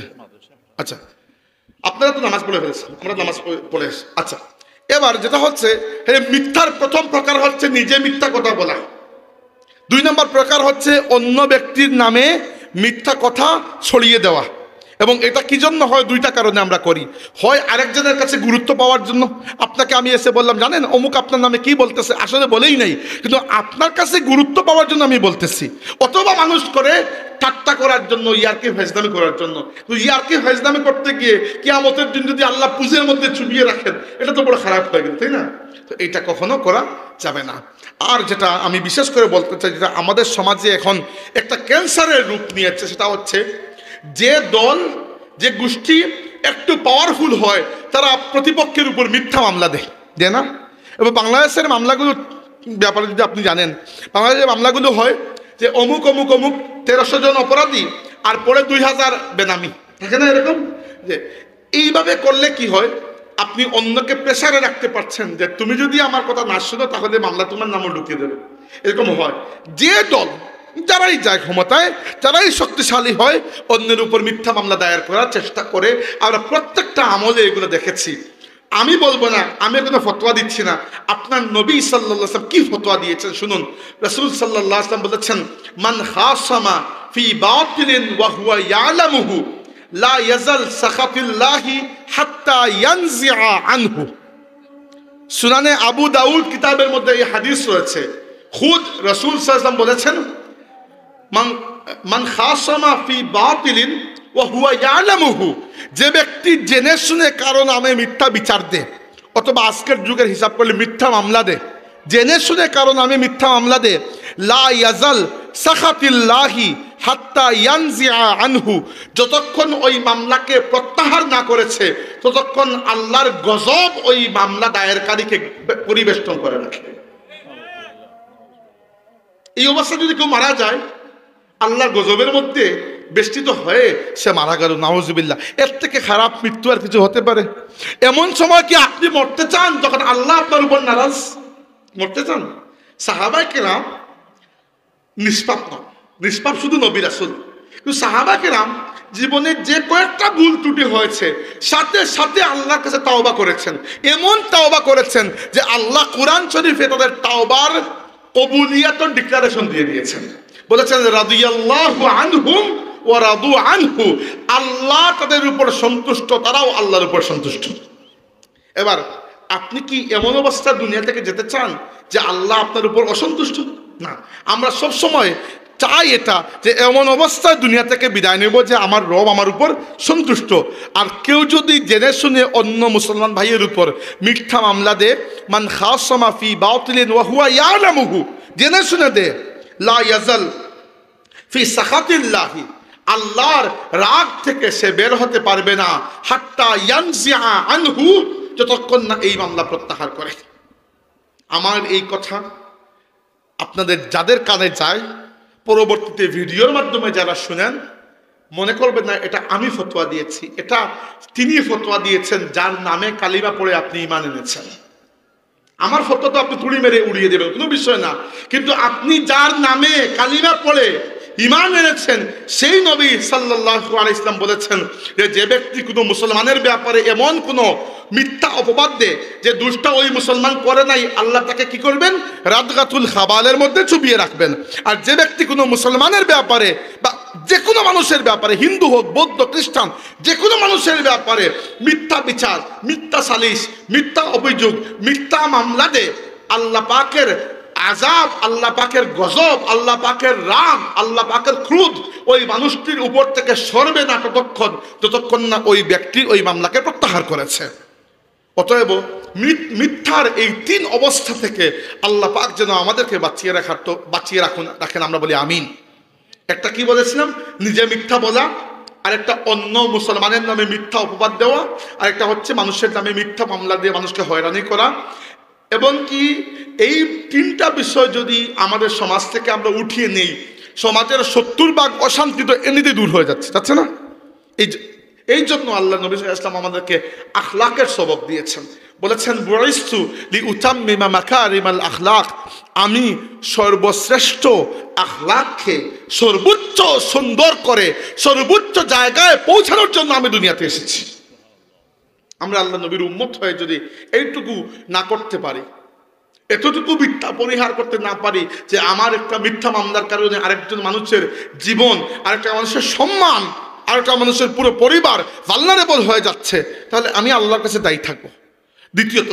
Speaker 2: আচ্ছা, আপনারা তো নামাজ পড়ে ফেলেছেন, আমরা নামাজ পড়ে এসেছি। আচ্ছা, এবার যেটা হচ্ছে, মিথ্যার প্রথম প্রকার হচ্ছে নিজে মিথ্যা কথা বলা। 2 নম্বর প্রকার হচ্ছে অন্য ব্যক্তির নামে মিথ্যা কথা ছড়িয়ে দেওয়া। এবং এটা কি জন্য হয়? 2টা কারণে আমরা করি। হয় আরেকজনের কাছে গুরুত্ব পাওয়ার জন্য, আপনাকে আমি এসে বললাম, জানেন অমুক আপনার নামে কি বলতেছে, আসলে বলেই নাই, কিন্তু আপনার কাছে গুরুত্ব পাওয়ার জন্য আমি বলতেছি। অথবা মানুষ করে ঠাট্টা করার জন্য, ইয়ারকি ফাজলামি করার জন্য। ইয়ারকি ফাজলামি করতে গিয়ে কিয়ামতের দিন যদি আল্লাহ পুজোর মধ্যে চুবিয়ে রাখেন, এটা তো বড় খারাপ হয়ে গেল, তাই না? তো এটা কখনো করা যাবে না। আর যেটা আমি বিশেষ করে বলতে চাই, যেটা আমাদের সমাজে এখন একটা ক্যান্সারের রূপ নিয়েছে, সেটা হচ্ছে যে দল, যে গোষ্ঠী একটু পাওয়ারফুল হয়, তারা প্রতিপক্ষের উপর মিথ্যা মামলা দেয় না? এবং বাংলাদেশের মামলাগুলো ব্যাপারে যদি আপনি জানেন, বাংলাদেশের মামলাগুলো হয় যে অমুক অমুক অমুক 1300 জন অপরাধী আর পরে 2000 বেনামি থাকে না, এরকম। যে এইভাবে করলে কি হয়, আপনি অন্যকে প্রেসারে রাখতে পারছেন যে তুমি যদি আমার কথা না শোনো তাহলে মামলা তোমার নামও ঢুকিয়ে দেবে। এরকম হয়। যে দল, যারাই যায় ক্ষমতায়, যারাই শক্তিশালী হয়, অন্যের উপর মিথ্যা মামলা দায়ের করার চেষ্টা করে। আমরা প্রত্যেকটা আমলে এগুলো দেখেছি। আমি বলবো না, আমি কোনো ফতোয়া দিচ্ছি না, আপনার নবী সাল্লাল্লাহু আলাইহি ওয়াসাল্লাম কি ফতোয়া দিয়েছেন শুনুন। রাসূল সাল্লাল্লাহু আলাইহি ওয়াসাল্লাম বলেছেন, মান খাসামা ফি বাতিলিন ওয়া হুয়া ইয়ালামুহু লা ইয়াজাল সাখাতুল্লাহি হাত্তা ইয়ানজিআ আনহু। সুনানে আবু দাউদ কিতাবের মধ্যে এই হাদিস রয়েছে। খুদ রাসূল সাল্লাল্লাহু আলাইহি ওয়াসাল্লাম বলেছেন, মান খাসামা ফি বাতিলিন ওয়া হুয়া ইয়ালামুহু, যে ব্যক্তি জেনে শুনে কারো নামে মিথ্যা বিচার দেয়, অথবা আজকের যুগের হিসাব করলে মিথ্যা মামলা দেয়, জেনে শুনে কারো নামে মিথ্যা মামলা দেয়, লা ইয়াজাল সাখাতিল্লাহি হাত্তা ইয়ানজিআ আনহু, যতক্ষণ ওই মামলাকে প্রত্যাহার না করেছে ততক্ষণ আল্লাহর গজব ওই মামলা দায়েরকারীকে পরিবেষ্টন করে রাখে। এই অবস্থা যদি কেউ মারা যায়, আল্লাহর গজবের মধ্যে বেষ্টিত হয়ে সে মারা গেল, নাউজুবিল্লাহ। এর থেকে খারাপ মৃত্যু আর কিছু হতে পারে? এমন সময় কি আপনি মরতে চান যখন আল্লাহ আপনার উপর নারাজ? মরতে চান? সাহাবায়ে কেরাম নিষ্পাপ নন, নিষ্পাপ শুধু নবী রাসূল। কিন্তু সাহাবায়ে কেরাম জীবনে যে কয়েকটা ভুল ত্রুটি হয়েছে, সাথে সাথে আল্লাহর কাছে তাওবা করেছেন। এমন তাওবা করেছেন যে আল্লাহ কুরআন শরীফে তাদের তাওবার কবুলিয়াতের ডিক্লারেশন দিয়ে দিয়েছেন। বলেছেন, রাদিয়াল্লাহু আনহুম ওয়া রাদু আনহু, আল্লাহ তাদের উপর সন্তুষ্ট, তারাও আল্লাহর উপর সন্তুষ্ট। এবার আপনি কি এমন অবস্থা দুনিয়া থেকে যেতে চান যে আল্লাহ আপনার উপর অসন্তুষ্ট? না, আমরা সব সময় চাই এটা, যে এমন অবস্থায় দুনিয়া থেকে বিদায় নেব যে আমার রব আমার উপর সন্তুষ্ট। আর কেউ যদি জেনে শুনে অন্য মুসলমান ভাইয়ের উপর মিথ্যা মামলা দে, মান খাসামা ফি বাতিলিন ওয়া হুয়া ইয়ালামুহু, জেনে শুনে দে, লা ইয়াজাল ফি সাখাতিল্লাহি, আল্লাহর রাগ থেকে সে বের হতে পারবে না, হাত্তা ইয়ানজিআ আনহু, যতক্ষণ না এই মামলা প্রত্যাহার করে। আমার এই কথা আপনাদের যাদের কানে যায়, পরবর্তীতে ভিডিওর মাধ্যমে যারা শুনেন, মনে করবেন না এটা আমি ফতোয়া দিয়েছি, এটা তিনি ফতোয়া দিয়েছেন যার নামে কালিমা পড়ে আপনি ঈমান এনেছেন। আমার ফতোয়া তো আপনি তুড়ি মেরে উড়িয়ে দেবেন, কোনো বিষয় না, কিন্তু আপনি যার নামে কালিমা পড়ে ঈমান এনেছেন, সেই নবী সাল্লাল্লাহু আলাইহি ওয়াসাল্লাম বলেছেন যে ব্যক্তি কোনো মুসলমানের ব্যাপারে এমন কোনো মিথ্যা অপবাদ দেয় যে দুষ্টা ওই মুসলমান করে নাই, আল্লাহ তাকে কি করবেন? রাদগাতুল খাবালের মধ্যে চুবিয়ে রাখবেন। আর যে ব্যক্তি কোনো মুসলমানের ব্যাপারে বা যে কোনো মানুষের ব্যাপারে, হিন্দু হোক, বৌদ্ধ, খ্রিস্টান, যে কোনো মানুষের ব্যাপারে মিথ্যা বিচার, মিথ্যা সালিশ, মিথ্যা অভিযোগ, মিথ্যা মামলা দেয়, আল্লাহ পাকের আযাব, আল্লাহ পাকের গজব, আল্লাহ পাকের রাগ, আল্লাহ পাকের ক্রোধ ওই মানুষটির উপর থেকে সরবে না যতক্ষণ না ওই ব্যক্তি ওই মামলাকে প্রত্যাহার করেছে। অতএব মিথ্যার এই 3 অবস্থা থেকে আল্লাহ পাক যেন আমাদেরকে বাঁচিয়ে রাখেন, আমরা বলি আমিন। একটা কি বলেছিলাম? নিজে মিথ্যা বলা, আরেকটা অন্য মুসলমানের নামে মিথ্যা অপবাদ দেওয়া, আরেকটা হচ্ছে মানুষের নামে মিথ্যা মামলা দিয়ে মানুষকে হয়রানি করা। এবং কি এই 3টা বিষয় যদি আমাদের সমাজ থেকে আমরা উঠিয়ে নেই, সমাজের 70% অশান্তি তো এমনিতেই দূর হয়ে যাচ্ছে না? এই জন্য আল্লাহ নবী সাল্লাল্লাহু আলাইহি ওয়াসাল্লাম আমাদেরকে আখলাকের সবক দিয়েছেন, বলেছেন বুইস্তু লিউতাম্মিমা মাকারিমাল আখলাক, আমি সর্বশ্রেষ্ঠ আখলাককে সর্বোচ্চ সুন্দর করে সর্বোচ্চ জায়গায় পৌঁছানোর জন্য আমি দুনিয়াতে এসেছি। আমরা আল্লাহ নবীর উম্মত হয়ে যদি এইটুকু না করতে পারি, এতটুকু মিথ্যা পরিহার করতে না পারি যে আমার একটা মিথ্যা মামলার কারণে আরেকজন মানুষের জীবন, আরেকটা মানুষের সম্মান, আরেকটা মানুষের পুরো পরিবার ভালনারেবল হয়ে যাচ্ছে, তাহলে আমি আল্লাহর কাছে দায়ী থাকবো। দ্বিতীয়ত,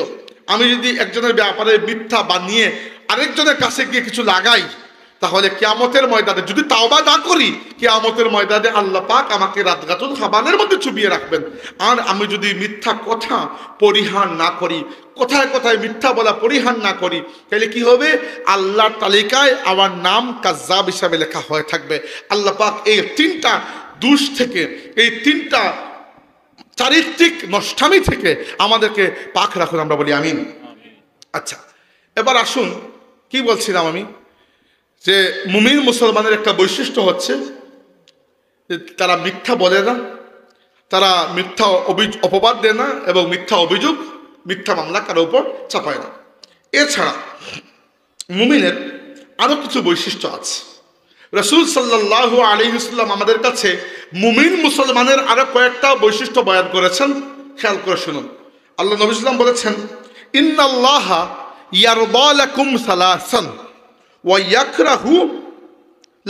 Speaker 2: আমি যদি একজনের ব্যাপারে মিথ্যা বানিয়ে আরেকজনের কাছে গিয়ে কিছু লাগাই, তাহলে কিয়ামতের ময়দানে যদি তাওবা না করি, কিয়ামতের ময়দানে আল্লাহ পাক আমাকে রাদগাতুল খাবালের মধ্যে চুবিয়ে রাখবেন। আর আমি যদি মিথ্যা কথা পরিহার না করি, কথায় কথায় মিথ্যা বলা পরিহার না করি, তাহলে কি হবে? আল্লাহর তালিকায় আমার নাম কাজ্জাব হিসাবে লেখা হয়ে থাকবে। আল্লাহ পাক এই 3টা দোষ থেকে, এই 3টা চারিত্রিক নষ্টামি থেকে আমাদেরকে পাক রাখুন, আমরা বলি আমিন। আচ্ছা, এবার আসুন, কি বলছিলাম আমি, যে মুমিন মুসলমানের একটা বৈশিষ্ট্য হচ্ছে যে তারা মিথ্যা বলে না, তারা মিথ্যা অপবাদ দেয় না, এবং মিথ্যা অভিযোগ, মিথ্যা মামলা কারো উপর চাপায় না। এছাড়া মুমিনের আরো কিছু বৈশিষ্ট্য আছে। রাসূল সাল্লাল্লাহু আলাইহি ওয়াসাল্লাম আমাদের কাছে মুমিন মুসলমানের আরো কয়েকটা বৈশিষ্ট্য বয়ান করেছেন, খেয়াল করে শুনুন। আল্লাহ নবী সাল্লাল্লাহু আলাইহি ওয়াসাল্লাম বলেছেন, ইন্নাল্লাহা ইয়ারদা লাকুম সালাসান ওয়া ইয়াকরাহু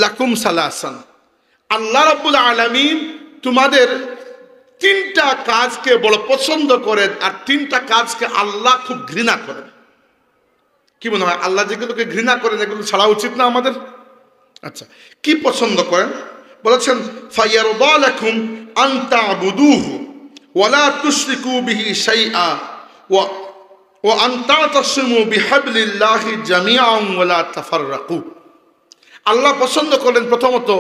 Speaker 2: লাকুম সালাসান। আল্লাহ রাব্বুল আলামিন তোমাদের 3টা কাজকে বড় পছন্দ করেন, আর 3টা কাজকে আল্লাহ খুব ঘৃণা করেন। কি মনে হয় আল্লাহ যেগুলোকে ঘৃণা করেন এগুলো ছাড়া উচিত না আমাদের? আচ্ছা, কি পছন্দ করেন? বলেছেন ফায়ারদা লাকুম আন তা'বুদুহু ওয়া লা তুশরিকু বিহি শাইআ ওয়া আন তা'তাসিমু বিহাবলিল্লাহি জামিআন ওয়া লা তাফাররাকু। আল্লাহ পছন্দ করেন প্রথমত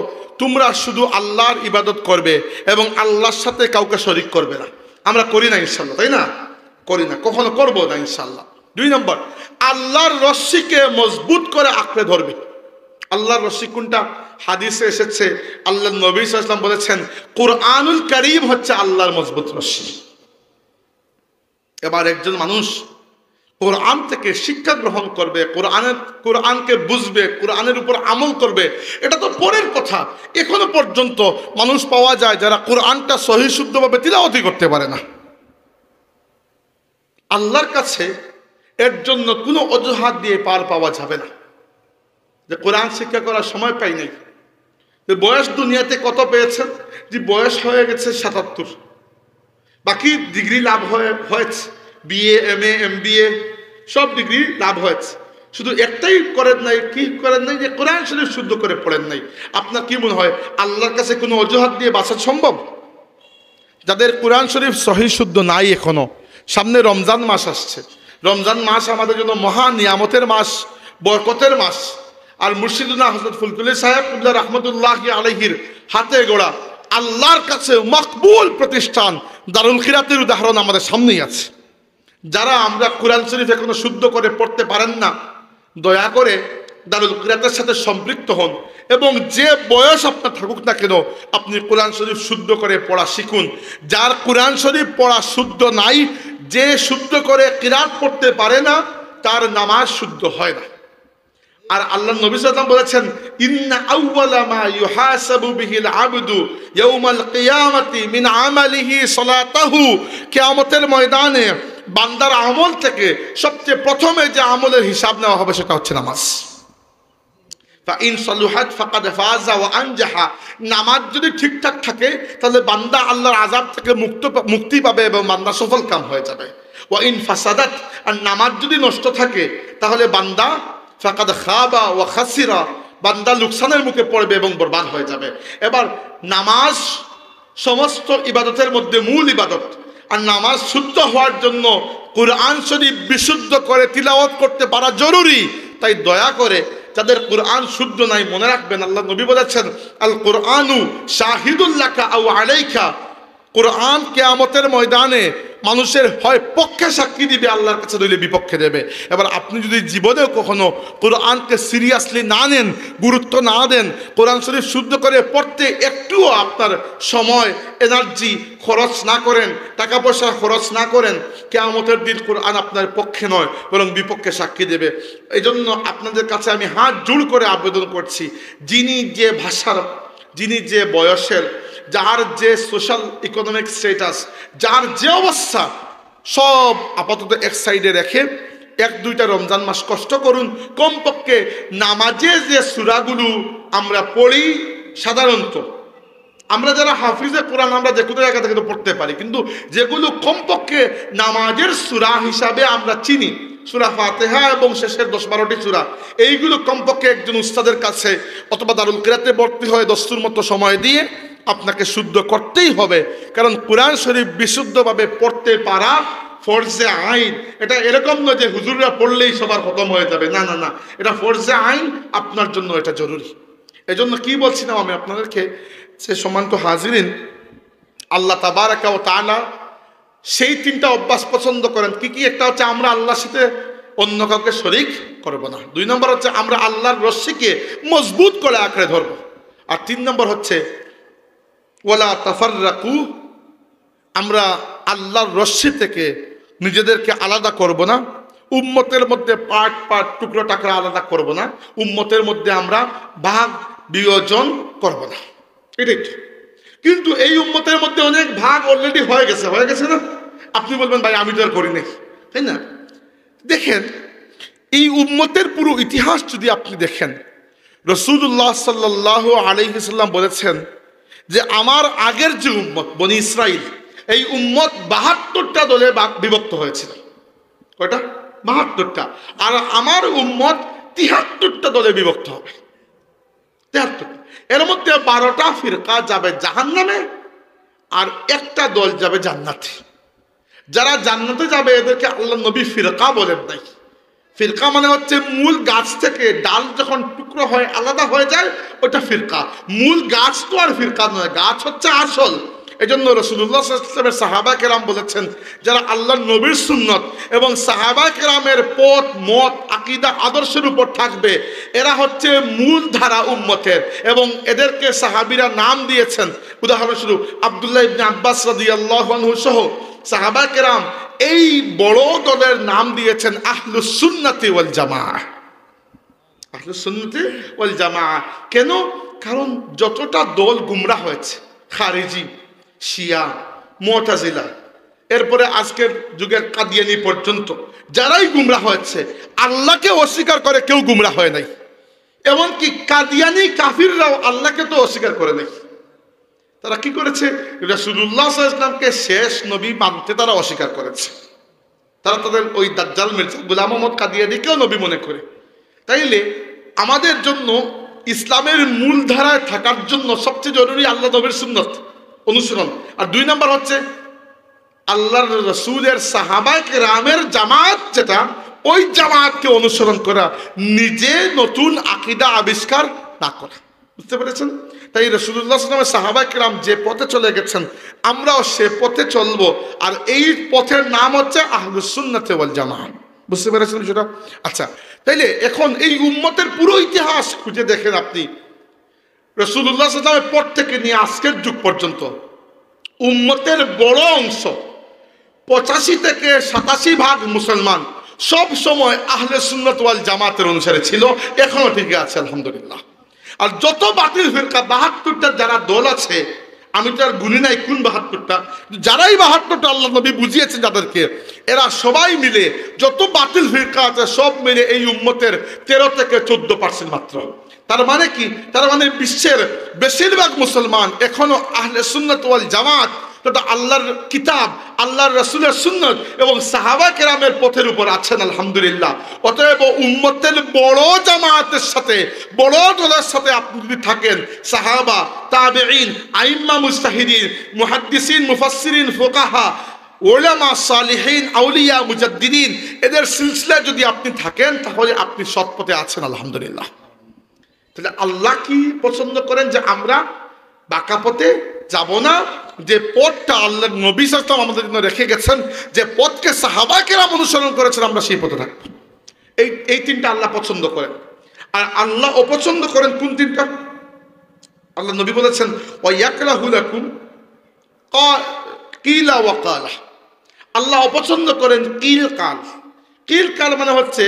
Speaker 2: তোমরা শুধু আল্লাহর ইবাদত করবে এবং আল্লাহর সাথে কাউকে শরীক করবে না। আমরা করি না ইনশাআল্লাহ, তাই না? করি না, কখনো করবো না ইনশাআল্লাহ। 2 নম্বর, আল্লাহর রশ্মিকে মজবুত করে আঁকড়ে ধরবে। আল্লাহর রশ্মি কোনটা? হাদিসে এসেছে, আল্লাহ নবী সাল্লাল্লাহু আলাইহি ওয়াসাল্লাম বলেছেন কুরআনুল কারীম হচ্ছে আল্লাহর মজবুত রশ্মি। এবার একজন মানুষ কোরআন থেকে শিক্ষা গ্রহণ করবে, কোরআনকে বুঝবে, কোরআনের উপর আমল করবে, এটা তো পরের কথা। এখনো পর্যন্ত মানুষ পাওয়া যায় যারা কোরআনটা সহি শুদ্ধভাবে তিলাওয়াত করতে পারে না। আল্লাহর কাছে এর জন্য কোনো অজুহাত দিয়ে পার পাওয়া যাবে না যে কোরআন শিক্ষা করার সময় পাই নাই। বয়স দুনিয়াতে কত পেয়েছেন? যে বয়স হয়ে গেছে 77, বাকি ডিগ্রি লাভ হয়েছে, বিএ, এমএ, এমবিএ সব ডিগ্রি লাভ হয়েছে, শুধু একটাই করেন নাই। কি করেন নাই? যে কোরআন শরীফ শুদ্ধ করে পড়েন নাই। আপনার কি মনে হয় আল্লাহর কাছে কোনো অজুহাত দিয়ে বাঁচা সম্ভব? যাদের কোরআন শরীফ সহি শুদ্ধ নাই এখনো, সামনে রমজান মাস আসছে, রমজান মাস আমাদের জন্য মহা নিয়ামতের মাস, বরকতের মাস। আর মুর্শিদুনা হযরত ফুলতুলি সাহেব কুল্লা রাহমাতুল্লাহি আলাইহির হাতে গড়া আল্লাহর কাছে মকবুল প্রতিষ্ঠান দারুল খিরাতের উদাহরণ আমাদের সামনেই আছে। যারা আমরা কোরআন শরীফ এখনো শুদ্ধ করে পড়তে পারেন না, দয়া করে দারুল কিরাতের সাথে সম্পৃক্ত হন এবং যে বয়স আপনার থাকুক না কেন আপনি কোরআন শরীফ শুদ্ধ করে পড়া শিখুন। যার কোরআন শরীফ পড়া শুদ্ধ নাই, যে শুদ্ধ করে কিরাত পড়তে পারে না, তার নামাজ শুদ্ধ হয় না। আর আল্লাহ নবী সাল্লাল্লাহু আলাইহি ওয়াসাল্লাম বলেছেন, ইন্না আউওয়ালা মা ইউহাসাবু বিহিল আবদু ইয়াউমাল কিয়ামাতি মিন আমালিহি সালাতাহু। কিয়ামতের ময়দানে বান্দার আমল থেকে সবচেয়ে প্রথমে যে আমলের হিসাব নেওয়া হবে সেটা হচ্ছে নামাজ। ফাইন সালুহাত ফাকাদ ফাযা ওয়া আনজাহা। নামাজ যদি ঠিকঠাক থাকে তাহলে বান্দা আল্লাহর আযাব থেকে মুক্তি পাবে এবং বান্দা সফল কাম হয়ে যাবে। ওয়া ইন ফাসাদাত, আর নামাজ যদি নষ্ট থাকে তাহলে বান্দা ফাকাদ খাবা ওয়া খাসিরা, বান্দা লোকসানের মুখে পড়বে এবং বরবাদ হয়ে যাবে। এবার নামাজ সমস্ত ইবাদতের মধ্যে মূল ইবাদত, আর নামাজ শুদ্ধ হওয়ার জন্য কুরআন শরীফ বিশুদ্ধ করে তিলাওয়াত করতে পারা জরুরি। তাই দয়া করে যাদের কুরআন শুদ্ধ নাই মনে রাখবেন, আল্লাহ নবী বলেছেন, আল কুরআনু শাহিদুল লাকা আও আলাইকা। কুরআন কিয়ামতের ময়দানে মানুষের হয় পক্ষে সাক্ষী দিবে, আল্লাহর কাছে নইলে বিপক্ষে দেবে। এবার আপনি যদি জীবনেও কখনো কোরআনকে সিরিয়াসলি না নেন, গুরুত্ব না দেন, কোরআন শরীফ শুদ্ধ করে পড়তে একটুও আপনার সময় এনার্জি খরচ না করেন, টাকা পয়সা খরচ না করেন, কিয়ামতের দিন কোরআন আপনার পক্ষে নয় বরং বিপক্ষে সাক্ষী দেবে। এই জন্য আপনাদের কাছে আমি হাত জোড় করে আবেদন করছি, যিনি যে ভাষার, যিনি যে বয়সের, যার যে সোশ্যাল ইকোনমিক স্ট্যাটাস, যার যে অবস্থা, সব আপাতত এক সাইডে রেখে 1-2টা রমজান মাস কষ্ট করুন। কমপক্ষে নামাজে যে সূরাগুলো আমরা পড়ি, সাধারণত আমরা যারা হাফিজে কোরআন আমরা যে কোনো জায়গা থেকে তো পড়তে পারি, কিন্তু যেগুলো কমপক্ষে নামাজের সূরা হিসাবে আমরা চিনি, সূরা ফাতিহা এবং শেষের 10-12টি সূরা, এইগুলো কমপক্ষে একজন উস্তাদের কাছে অথবা দারুল কিরাতে ভর্তি হয়ে দস্তুর মতো সময় দিয়ে আপনাকে শুদ্ধ করতেই হবে। কারণ কোরআন শরীফ বিশুদ্ধভাবে পড়তে পারা ফরজে আইন। এটা এরকম নয় যে হুজুররা পড়লেই সবার খতম হয়ে যাবে, না না না, এটা ফরজে আইন, আপনার জন্য এটা জরুরি। এজন্য কি বলছিলাম আমি আপনাদেরকে, সে সম্মানিত হাজিরিন, আল্লাহ তাবারাকা ওয়া তাআলা সেই 3টা অভ্যাস পছন্দ করেন। কি কি? একটা হচ্ছে আমরা আল্লাহর সাথে অন্য কাউকে শরীক করব না। 2 নম্বর হচ্ছে আমরা আল্লাহর রশ্মিকে মজবুত করে আঁকড়ে ধরব। আর 3 নম্বর হচ্ছে ওয়ালা তাফাররাকু, আমরা আল্লাহর রশ্মি থেকে নিজেদেরকে আলাদা করব না, উম্মতের মধ্যে পার্ট পার্ট টুকরো টাকরা আলাদা করব না, উম্মতের মধ্যে আমরা ভাগ বিয়োজন করব না। এটাই। কিন্তু এই উম্মতের মধ্যে অনেক ভাগ অলরেডি হয়ে গেছে না? আপনি বলবেন ভাই আমি তো আর করি নাই, তাই না? দেখেন, এই উম্মতের পুরো ইতিহাস যদি আপনি দেখেন, রাসূলুল্লাহ সাল্লাল্লাহু আলাইহি সাল্লাম বলেছেন যে আমার আগের যে উম্মত বনি ইসরাইল, এই উম্মত 72টা দলে বিভক্ত হয়েছিল। কয়টা? 72টা। আর আমার উম্মত 73টা দলে বিভক্ত হবে। 73টা। এর মধ্যে 12টা ফিরকা যাবে জাহান্নামে আর একটা দল যাবে জান্নাতে। যারা জান্নাতে যাবে এদেরকে আল্লাহ নবী ফিরকা বলেন নাই। ফিরকা মানে হচ্ছে মূল গাছ থেকে ডাল যখন টুকরো হয় আলাদা হয়ে যায় ওটা ফিরকা। মূল গাছ তো আর ফিরকা নয়, গাছ হচ্ছে আসল। এজন্য রাসূলুল্লাহ সাল্লাল্লাহু আলাইহি ওয়াসাল্লামের সাহাবা কেরাম বলেছেন, যারা আল্লাহর নবীর সুন্নত এবং সাহাবা কেরামের পথ মত আকীদা আদর্শের উপর থাকবে, এরা হচ্ছে মূল ধারা উম্মতের। এবং এদেরকে সাহাবীরা নাম দিয়েছেন, উদাহরণস্বরূপ আব্দুল্লাহ ইবনে আব্বাস রাদিয়াল্লাহু আনহু সহ সাহাবা কেরাম এই বড় দলের নাম দিয়েছেন আহলুস সুন্নাতি ওয়াল জামাআহ। আহলুস সুন্নাতি ওয়াল জামাআহ কেন? কারণ যতটা দল গুমরাহ হয়েছে, খারিজি, শিয়া, মুতাজিলা, এরপরে আজকের যুগের কাদিয়ানি পর্যন্ত যারাই গুমরাহ হয়েছে, আল্লাহকে অস্বীকার করে কেউ গুমরাহ হয় নাই। এমনকি কাদিয়ানি কাফিররাও আল্লাহকে তো অস্বীকার করে নাই। তারা কি করেছে? রাসূলুল্লাহ সাল্লাল্লাহু আলাইহি ওয়াসাল্লামকে শেষ নবী মানতে তারা অস্বীকার করেছে। তারা তাদের ওই দাজ্জাল মির্জা গোলাম মোহাম্মদ কাদিয়ানিকেও নবী মনে করে। তাইলে আমাদের জন্য ইসলামের মূল ধারায় থাকার জন্য সবচেয়ে জরুরি আল্লাহ নবীর সুন্নত অনুসরণ। আর 2 নম্বর হচ্ছে আল্লাহর রাসূলের সাহাবায়ে কেরামের জামাত, যেটা ওই জামাতকে অনুসরণ করা, নিজে নতুন আকীদা আবিষ্কার না করা। বুঝতে পেরেছেন? তাই রাসূলুল্লাহ সাল্লাল্লাহু আলাইহি ওয়াসাল্লাম সাহাবায়ে কেরাম যে পথে চলে গেছেন আমরাও সে পথে চলবো। আর এই পথের নাম হচ্ছে আহলুস সুন্নাতি ওয়াল জামাআহ। বুঝতে পেরেছেন সেটা? আচ্ছা, তাইলে এখন এই উম্মতের পুরো ইতিহাস খুঁজে দেখেন আপনি, রাসূলুল্লাহ সাল্লাল্লাহু আলাইহি ওয়াসাল্লামের পর থেকে নিয়ে আজকের যুগ পর্যন্ত উম্মতের বড় অংশ 85 থেকে 87% মুসলমান সব সময় আহলে সুন্নাত ওয়াল জামাতের অনুসারে ছিল, এখনো ঠিক আছে আলহামদুলিল্লাহ। আর যত বাতিল ফিরকা 72টা যারা দল আছে, আমি তো আর গুনি নাই কোন 72টা, যারাই 72টা আল্লাহ নবী বুঝিয়েছেন যাদেরকে, এরা সবাই মিলে যত বাতিল ফিরকা আছে সব মিলে এই উম্মতের 13 থেকে 14% মাত্র। তার মানে কি? তার মানে বিশ্বের বেশিরভাগ মুসলমান এখনো আহলে সুন্নাত ওয়াল জামাত, আল্লাহর কিতাব, আল্লাহর রাসূলের সুন্নাত এবং সাহাবা কেরামের পথের উপর আছেন আলহামদুলিল্লাহ। অতএব উম্মতের বড় জামাতের সাথে, বড় দলের সাথে আপনি যদি থাকেন, সাহাবা, তাবেঈন, আইম্মা মুজতাহিদিন, মুহাদ্দিসিন, মুফাসসিরিন, ফুকাহা, উলামা, সালিহিন, আউলিয়া, মুজাদ্দিদিন, এদের সিলসিলায় যদি আপনি থাকেন, তাহলে আপনি সৎ পথে আছেন আলহামদুলিল্লাহ। তাহলে আল্লাহ কি পছন্দ করেন? যে আমরা বাঁকা পথে যাব না, যে পথটা আল্লাহ নবী সাল্লাল্লাহু আলাইহি ওয়াসাল্লাম আমাদের জন্য রেখে গেছেন, যে পথকে সাহাবা কেরাম অনুসরণ করেছেন, আমরা সেই পথে থাকব। এই তিনটা আল্লাহ পছন্দ করেন। আর আল্লাহ অপছন্দ করেন কোন তিনটা? আল্লাহ নবী বলেছেন ওয়া ইয়াকরাহু লাকুম কিলা ওয়া কালা। আল্লাহ অপছন্দ করেন কিল কাল। কিল কাল মানে হচ্ছে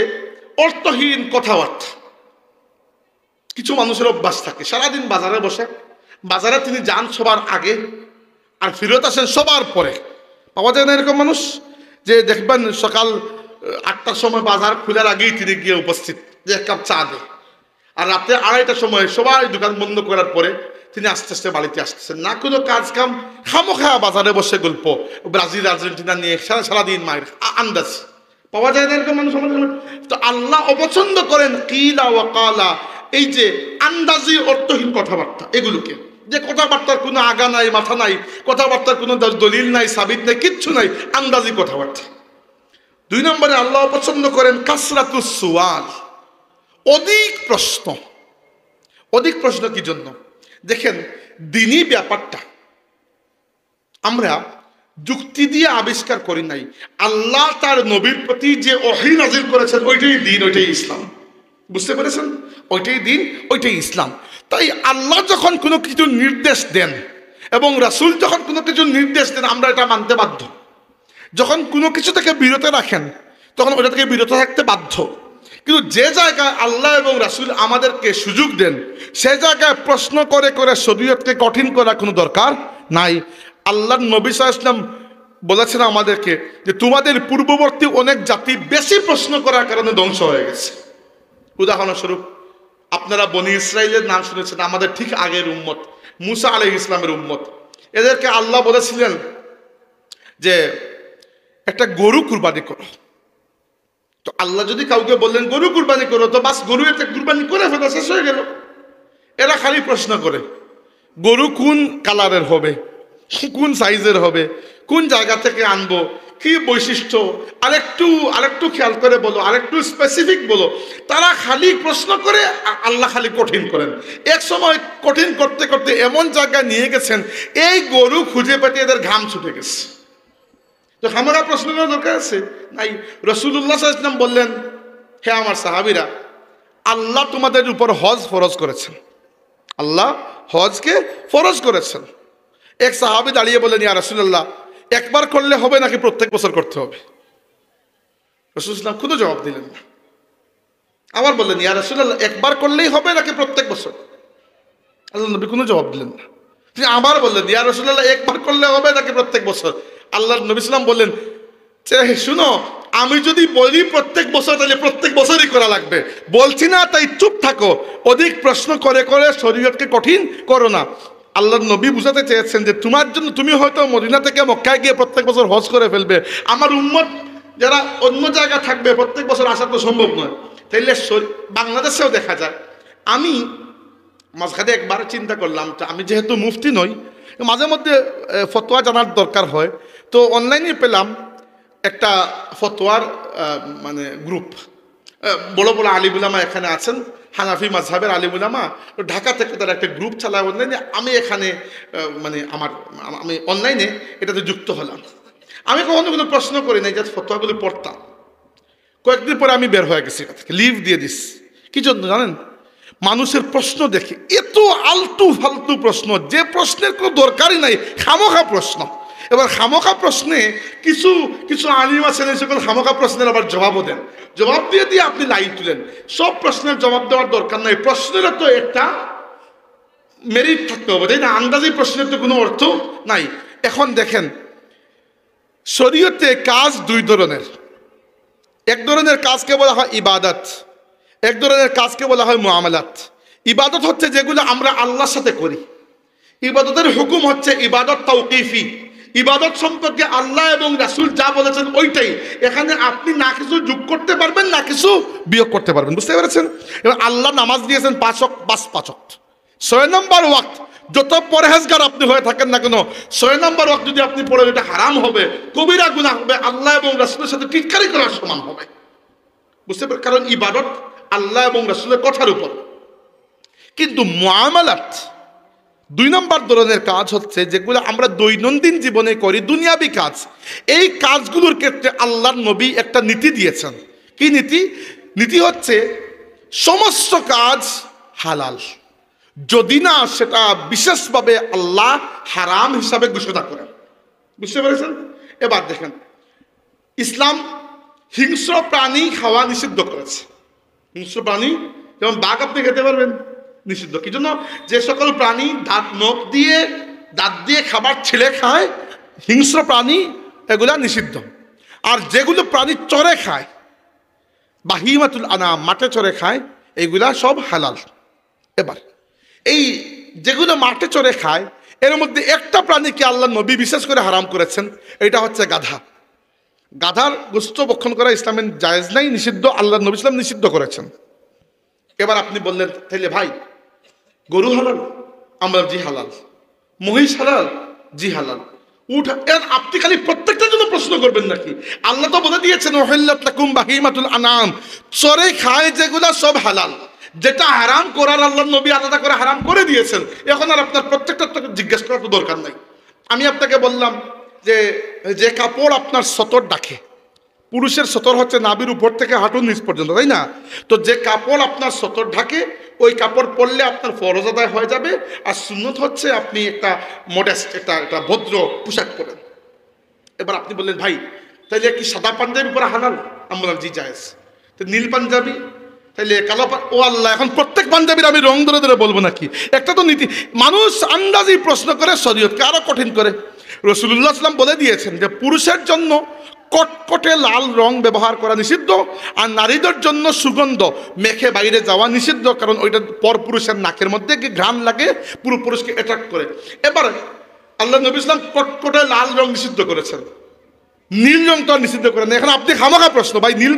Speaker 2: অর্থহীন কথাবার্তা। কিছু মানুষের অভ্যাস থাকে, সারাদিন বাজারে বসে, বাজারে তিনি যান সবার আগে আর ফিরত আসেন সবার পরে। পাওয়া যায় না এরকম মানুষ? যে দেখবেন সকাল 8টার সময় বাজার খোলার আগেই তিনি গিয়ে উপস্থিত, যে এক কাপ চা দেয়। আর রাতে 2:30টার সময় সবাই দোকান বন্ধ করার পরে তিনি আস্তে আস্তে বাড়িতে আসতেছেন, না কোনো কাজ কাম, খামোখা বাজারে বসে গল্প, ব্রাজিল আর্জেন্টিনা নিয়ে সারাদিন মায়ের আন্দাজ। পাওয়া যায় না এরকম মানুষ আমাদের? তো আল্লাহ অপছন্দ করেন কিলা ওয়া কালা, এই যে আন্দাজি অর্থহীন কথাবার্তা, এগুলোকে, যে কথাবার্তার কোনো আগা নাই মাথা নাই, কথাবার্তার কোনো দলিল নাই, সাবিত নাই, কিচ্ছু নাই, আন্দাজি কথাবার্তা। 2 নম্বরে আল্লাহ পছন্দ করেন কাসরাতুস সুয়াল, অধিক প্রশ্ন। অধিক প্রশ্ন কি জন্য? দেখেন, দ্বীনি ব্যাপারটা আমরা যুক্তি দিয়ে আবিষ্কার করি নাই। আল্লাহ তার নবীর প্রতি যে ওহী নাযিল করেছেন, ওইটাই দ্বীন, ওইটাই ইসলাম। বুঝতে পেরেছেন? ওইটাই দ্বীন, ওইটাই ইসলাম। তাই আল্লাহ যখন কোনো কিছু নির্দেশ দেন এবং রাসূল যখন কোনো কিছু নির্দেশ দেন, আমরা এটা মানতে বাধ্য। যখন কোনো কিছু থেকে বিরত রাখেন, তখন ওটা থেকে বিরত থাকতে বাধ্য। কিন্তু যে জায়গায় আল্লাহ এবং রাসূল আমাদেরকে সুযোগ দেন, সে জায়গায় প্রশ্ন করে করে শরীয়তকে কঠিন করার কোনো দরকার নাই। আল্লাহর নবী সাল্লাল্লাহু আলাইহি ওয়াসাল্লাম বলেছেন আমাদেরকে যে তোমাদের পূর্ববর্তী অনেক জাতি বেশি প্রশ্ন করার কারণে ধ্বংস হয়ে গেছে। উদাহরণস্বরূপ, আপনারা বনি ইসরাইলের নাম শুনেছেন, আমাদের ঠিক আগের উম্মত, মুসা আলাইহিস সালামের উম্মত। এদেরকে আল্লাহ বলেছিলেন যে একটা গরু কুরবানি করো। তো আল্লাহ যদি কাউকে বললেন গরু কুরবানি করো, তো বাস গরু একটা কুরবানি করে ফেলা, শেষ হয়ে গেল। এরা খালি প্রশ্ন করে গরু কোন কালারের হবে, কোন সাইজের হবে, কোন জায়গা থেকে আনবো, কি বৈশিষ্ট্য, আরেকটু খেয়াল করে বলো, আরেকটু স্পেসিফিক বলো। তারা খালি প্রশ্ন করে, আল্লাহ খালি কঠিন করেন। এক সময় কঠিন করতে করতে এমন জায়গায় নিয়ে গেছেন, এই গরু খুঁজে পেতে এদের ঘাম ছুটে গেছে। তো আমরা প্রশ্ন করার দরকার আছে নাই। রাসূলুল্লাহ সাল্লাল্লাহু আলাইহি ওয়াসাল্লাম বললেন, হে আমার সাহাবীরা, আল্লাহ তোমাদের উপর হজ ফরজ করেছেন। আল্লাহ হজকে ফরজ করেছেন। এক সাহাবী দাঁড়িয়ে বললেন, ইয়া রাসূলুল্লাহ, একবার করলে হবে নাকি প্রত্যেক বছর করতে হবে? রাসূলুল্লাহ সাল্লাল্লাহু আলাইহি ওয়াসাল্লাম কোনো জবাব দিলেন না। আবার বললেন, ইয়া রাসূলুল্লাহ, একবার করলেই হবে নাকি প্রত্যেক বছর? আল্লাহ নবী কোনো জবাব দিলেন না। তিনি আবার বললেন, ইয়া রাসূলুল্লাহ, একবার করলে হবে নাকি প্রত্যেক বছর? আল্লাহর নবী সাল্লাল্লাহু আলাইহি ওয়াসাল্লাম বললেন, শুনো, আমি যদি বলি প্রত্যেক বছর, তাহলে প্রত্যেক বছরই করা লাগবে। বলছি না তাই চুপ থাকো, অধিক প্রশ্ন করে করে শরীয়তকে কঠিন করো না। আল্লাহর নবী বুঝাতে চেয়েছেন যে তোমার জন্য, তুমি হয়তো মদিনা থেকে মক্কায় গিয়ে প্রত্যেক বছর হজ করে ফেলবে, আমার উম্মত যারা অন্য জায়গায় থাকবে প্রত্যেক বছর আসা তো সম্ভব নয়। তাইলে বাংলাদেশেও দেখা যায়, আমি মাঝখানে একবার চিন্তা করলাম, আমি যেহেতু মুফতি নই, মাঝে মধ্যে ফতোয়া জানার দরকার হয়, তো অনলাইনে পেলাম একটা ফতোয়ার মানে গ্রুপ, বড় বড় আলিম উলামা এখানে আছেন, হানাফি মাযহাবের আলিম উলামা, ঢাকা থেকে তারা একটা গ্রুপ চালায় অনলাইনে। আমি এখানে মানে আমি অনলাইনে এটাতে যুক্ত হলাম। আমি কখনো কোনো প্রশ্ন করি নাই, যে ফতোয়াগুলো পড়তাম। কয়েকদিন পরে আমি বের হয়ে গেছি, লিভ দিয়ে দিস। কি জন্য জানেন? মানুষের প্রশ্ন দেখে এত আলতু ফালতু প্রশ্ন, যে প্রশ্নের কোনো দরকারই নাই, খামোখা প্রশ্ন। এবার খামোখা প্রশ্নে কিছু কিছু আলিম আছেন এই সকল খামোখা প্রশ্নের আবার জবাবও দেন, জবাব দিয়ে দিয়ে আপনি লাইন তুলেন। সব প্রশ্নের জবাব দেওয়ার দরকার নাই, প্রশ্নেরও তো একটা মেরিট থাকতে হবে, তাই না? আন্দাজি প্রশ্নের তো কোনো অর্থ নাই। এখন দেখেন, শরীয়তে কাজ দুই ধরনের। এক ধরনের কাজকে বলা হয় ইবাদত, এক ধরনের কাজকে বলা হয় মুআমালাত। ইবাদত হচ্ছে যেগুলো আমরা আল্লাহর সাথে করি। ইবাদতের হুকুম হচ্ছে ইবাদত তাওকিফি, ইবাদত সম্পর্কে আল্লাহ এবং রাসূল যা বলেছেন ওইটাই। এখানে আপনি না কিছু যোগ করতে পারবেন না কিছু বিয়োগ করতে পারবেন, বুঝতে পেরেছেন? এবার আল্লাহ নামাজ দিয়েছেন 5 ওয়াক্ত, 6 নম্বর ওয়াক্ত যত পরহেজগার আপনি হয়ে থাকেন না কেন, 6 নম্বর ওয়াক্ত যদি আপনি পড়েন এটা হারাম হবে, কবিরা গুনাহ হবে, আল্লাহ এবং রাসূলের সাথে টিটকারি করার সমান হবে, বুঝতে পারেন? কারণ ইবাদত আল্লাহ এবং রাসূলের কথার উপর। কিন্তু মুআমালাত 2 নম্বর ধরনের কাজ হচ্ছে যেগুলো আমরা দৈনন্দিন জীবনে করি, দুনিয়াবি কাজ। এই কাজগুলোর ক্ষেত্রে আল্লাহর নবী একটা নীতি দিয়েছেন। কি নীতি? নীতি হচ্ছে সমস্ত কাজ হালাল, যদি না সেটা বিশেষভাবে আল্লাহ হারাম হিসাবে ঘোষণা করেন, বুঝতে পেরেছেন? এবার দেখেন, ইসলাম হিংস্র প্রাণী খাওয়া নিষিদ্ধ করেছে। হিংস্র প্রাণী যেমন বাঘ আপনি খেতে পারবেন, নিষিদ্ধ। কি জন্য? যে সকল প্রাণী দাঁত দিয়ে খাবার ছেলে খায়, হিংস্র প্রাণী, এগুলা নিষিদ্ধ। আর যেগুলো প্রাণী চরে খায়, বাহিমাতুল আনাম, মাঠে চরে খায়, এইগুলা সব হালাল। এবার এই যেগুলো মাঠে চরে খায় এর মধ্যে একটা প্রাণীকে আল্লাহ নবী বিশেষ করে হারাম করেছেন, এটা হচ্ছে গাধা। গাধার গোশত ভক্ষণ করা ইসলামের জায়েজ নাই, নিষিদ্ধ, আল্লাহ নবী ইসলাম নিষিদ্ধ করেছেন। এবার আপনি বললেন তাহলে ভাই গরু হালাল? আমরা জি হালাল। মহিষ হালাল? জি হালাল। উঠ, এর আপনি খালি প্রত্যেকটার জন্য প্রশ্ন করবেন নাকি? আল্লাহ তো বলে দিয়েছেন উহিল্লাত লাকুম বাহিমাতুল আনাম, চরে খায় যেগুলা সব হালাল। যেটা হারাম করার আল্লাহ নবী আলাদা করে হারাম করে দিয়েছেন। এখন আর আপনার প্রত্যেকটা জিজ্ঞেস করার তো দরকার নাই। আমি আপনাকে বললাম যে কাপড় আপনার সতর ডাকে, পুরুষের সতর হচ্ছে নাভির উপর থেকে হাঁটুর নিচ পর্যন্ত, তাই না? তো যে কাপড় আপনার সতর ঢাকে ওই কাপড় পরলে আপনার ফরজ আদায় হয়ে যাবে, আর সুন্নত হচ্ছে আপনি একটা মডেস্ট, একটা ভদ্র পোশাক পরেন। এবার আপনি বললেন ভাই তাইলে কি সাদা পাঞ্জাবি পরা হালাল? আমি বললাম জি জায়েজ। তো নীল পাঞ্জাবি, তাইলে কালো, ও আল্লাহ, এখন প্রত্যেক পাঞ্জাবির আমি রং ধরে ধরে বলবো নাকি? একটা তো নীতি। মানুষ আন্দাজি প্রশ্ন করে, শরীয়তকে আরো কঠিন করে। রাসূলুল্লাহ সাল্লাল্লাহু আলাইহি ওয়াসাল্লাম বলে দিয়েছেন যে পুরুষের জন্য কটকটে লাল রং ব্যবহার করা নিষিদ্ধ, আর নারীদের জন্য সুগন্ধ মেখে বাইরে যাওয়া নিষিদ্ধ, কারণ ওইটা পর পুরুষের নাকের মধ্যে ঘ্রাণ লাগে, পুরো পুরুষকে অ্যাট্রাক্ট করে। এবার আল্লাহ নবী ইসলাম কটকটে লাল রং নিষিদ্ধ করেছেন, নীল রং তো নিষিদ্ধ করেন। এখন আপনি খামাখা প্রশ্ন, ভাই নীল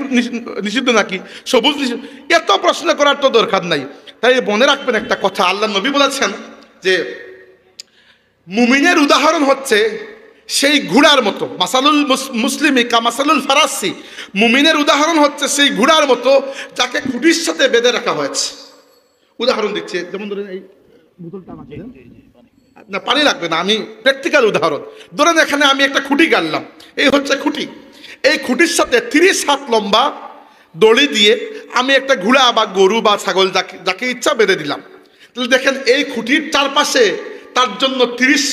Speaker 2: নিষিদ্ধ নাকি সবুজ নিষিদ্ধ, এত প্রশ্ন করার তো দরকার নাই। তাই মনে রাখবেন একটা কথা, আল্লাহ নবী বলেছেন যে মুমিনের উদাহরণ হচ্ছে সেই ঘোড়ার মতো, মাসালুল মুসলিমি কা মাসালুল ফারাসি, মুমিনের উদাহরণ হচ্ছে সেই ঘোড়ার মতো যাকে খুঁটির সাথে বেঁধে রাখা হয়েছে। উদাহরণ দিচ্ছে, যেমন ধরেন এই বোতলটা আমাকে না, পানি লাগবে না, আমি প্র্যাকটিক্যাল উদাহরণ। ধরেন এখানে আমি একটা খুঁটি গাড়লাম, এই হচ্ছে খুঁটি। এই খুঁটির সাথে 30 হাত লম্বা দড়ি দিয়ে আমি একটা ঘোড়া বা গরু বা ছাগল যাকে ইচ্ছা বেঁধে দিলাম। তাহলে দেখেন এই খুঁটির চারপাশে তার জন্য 30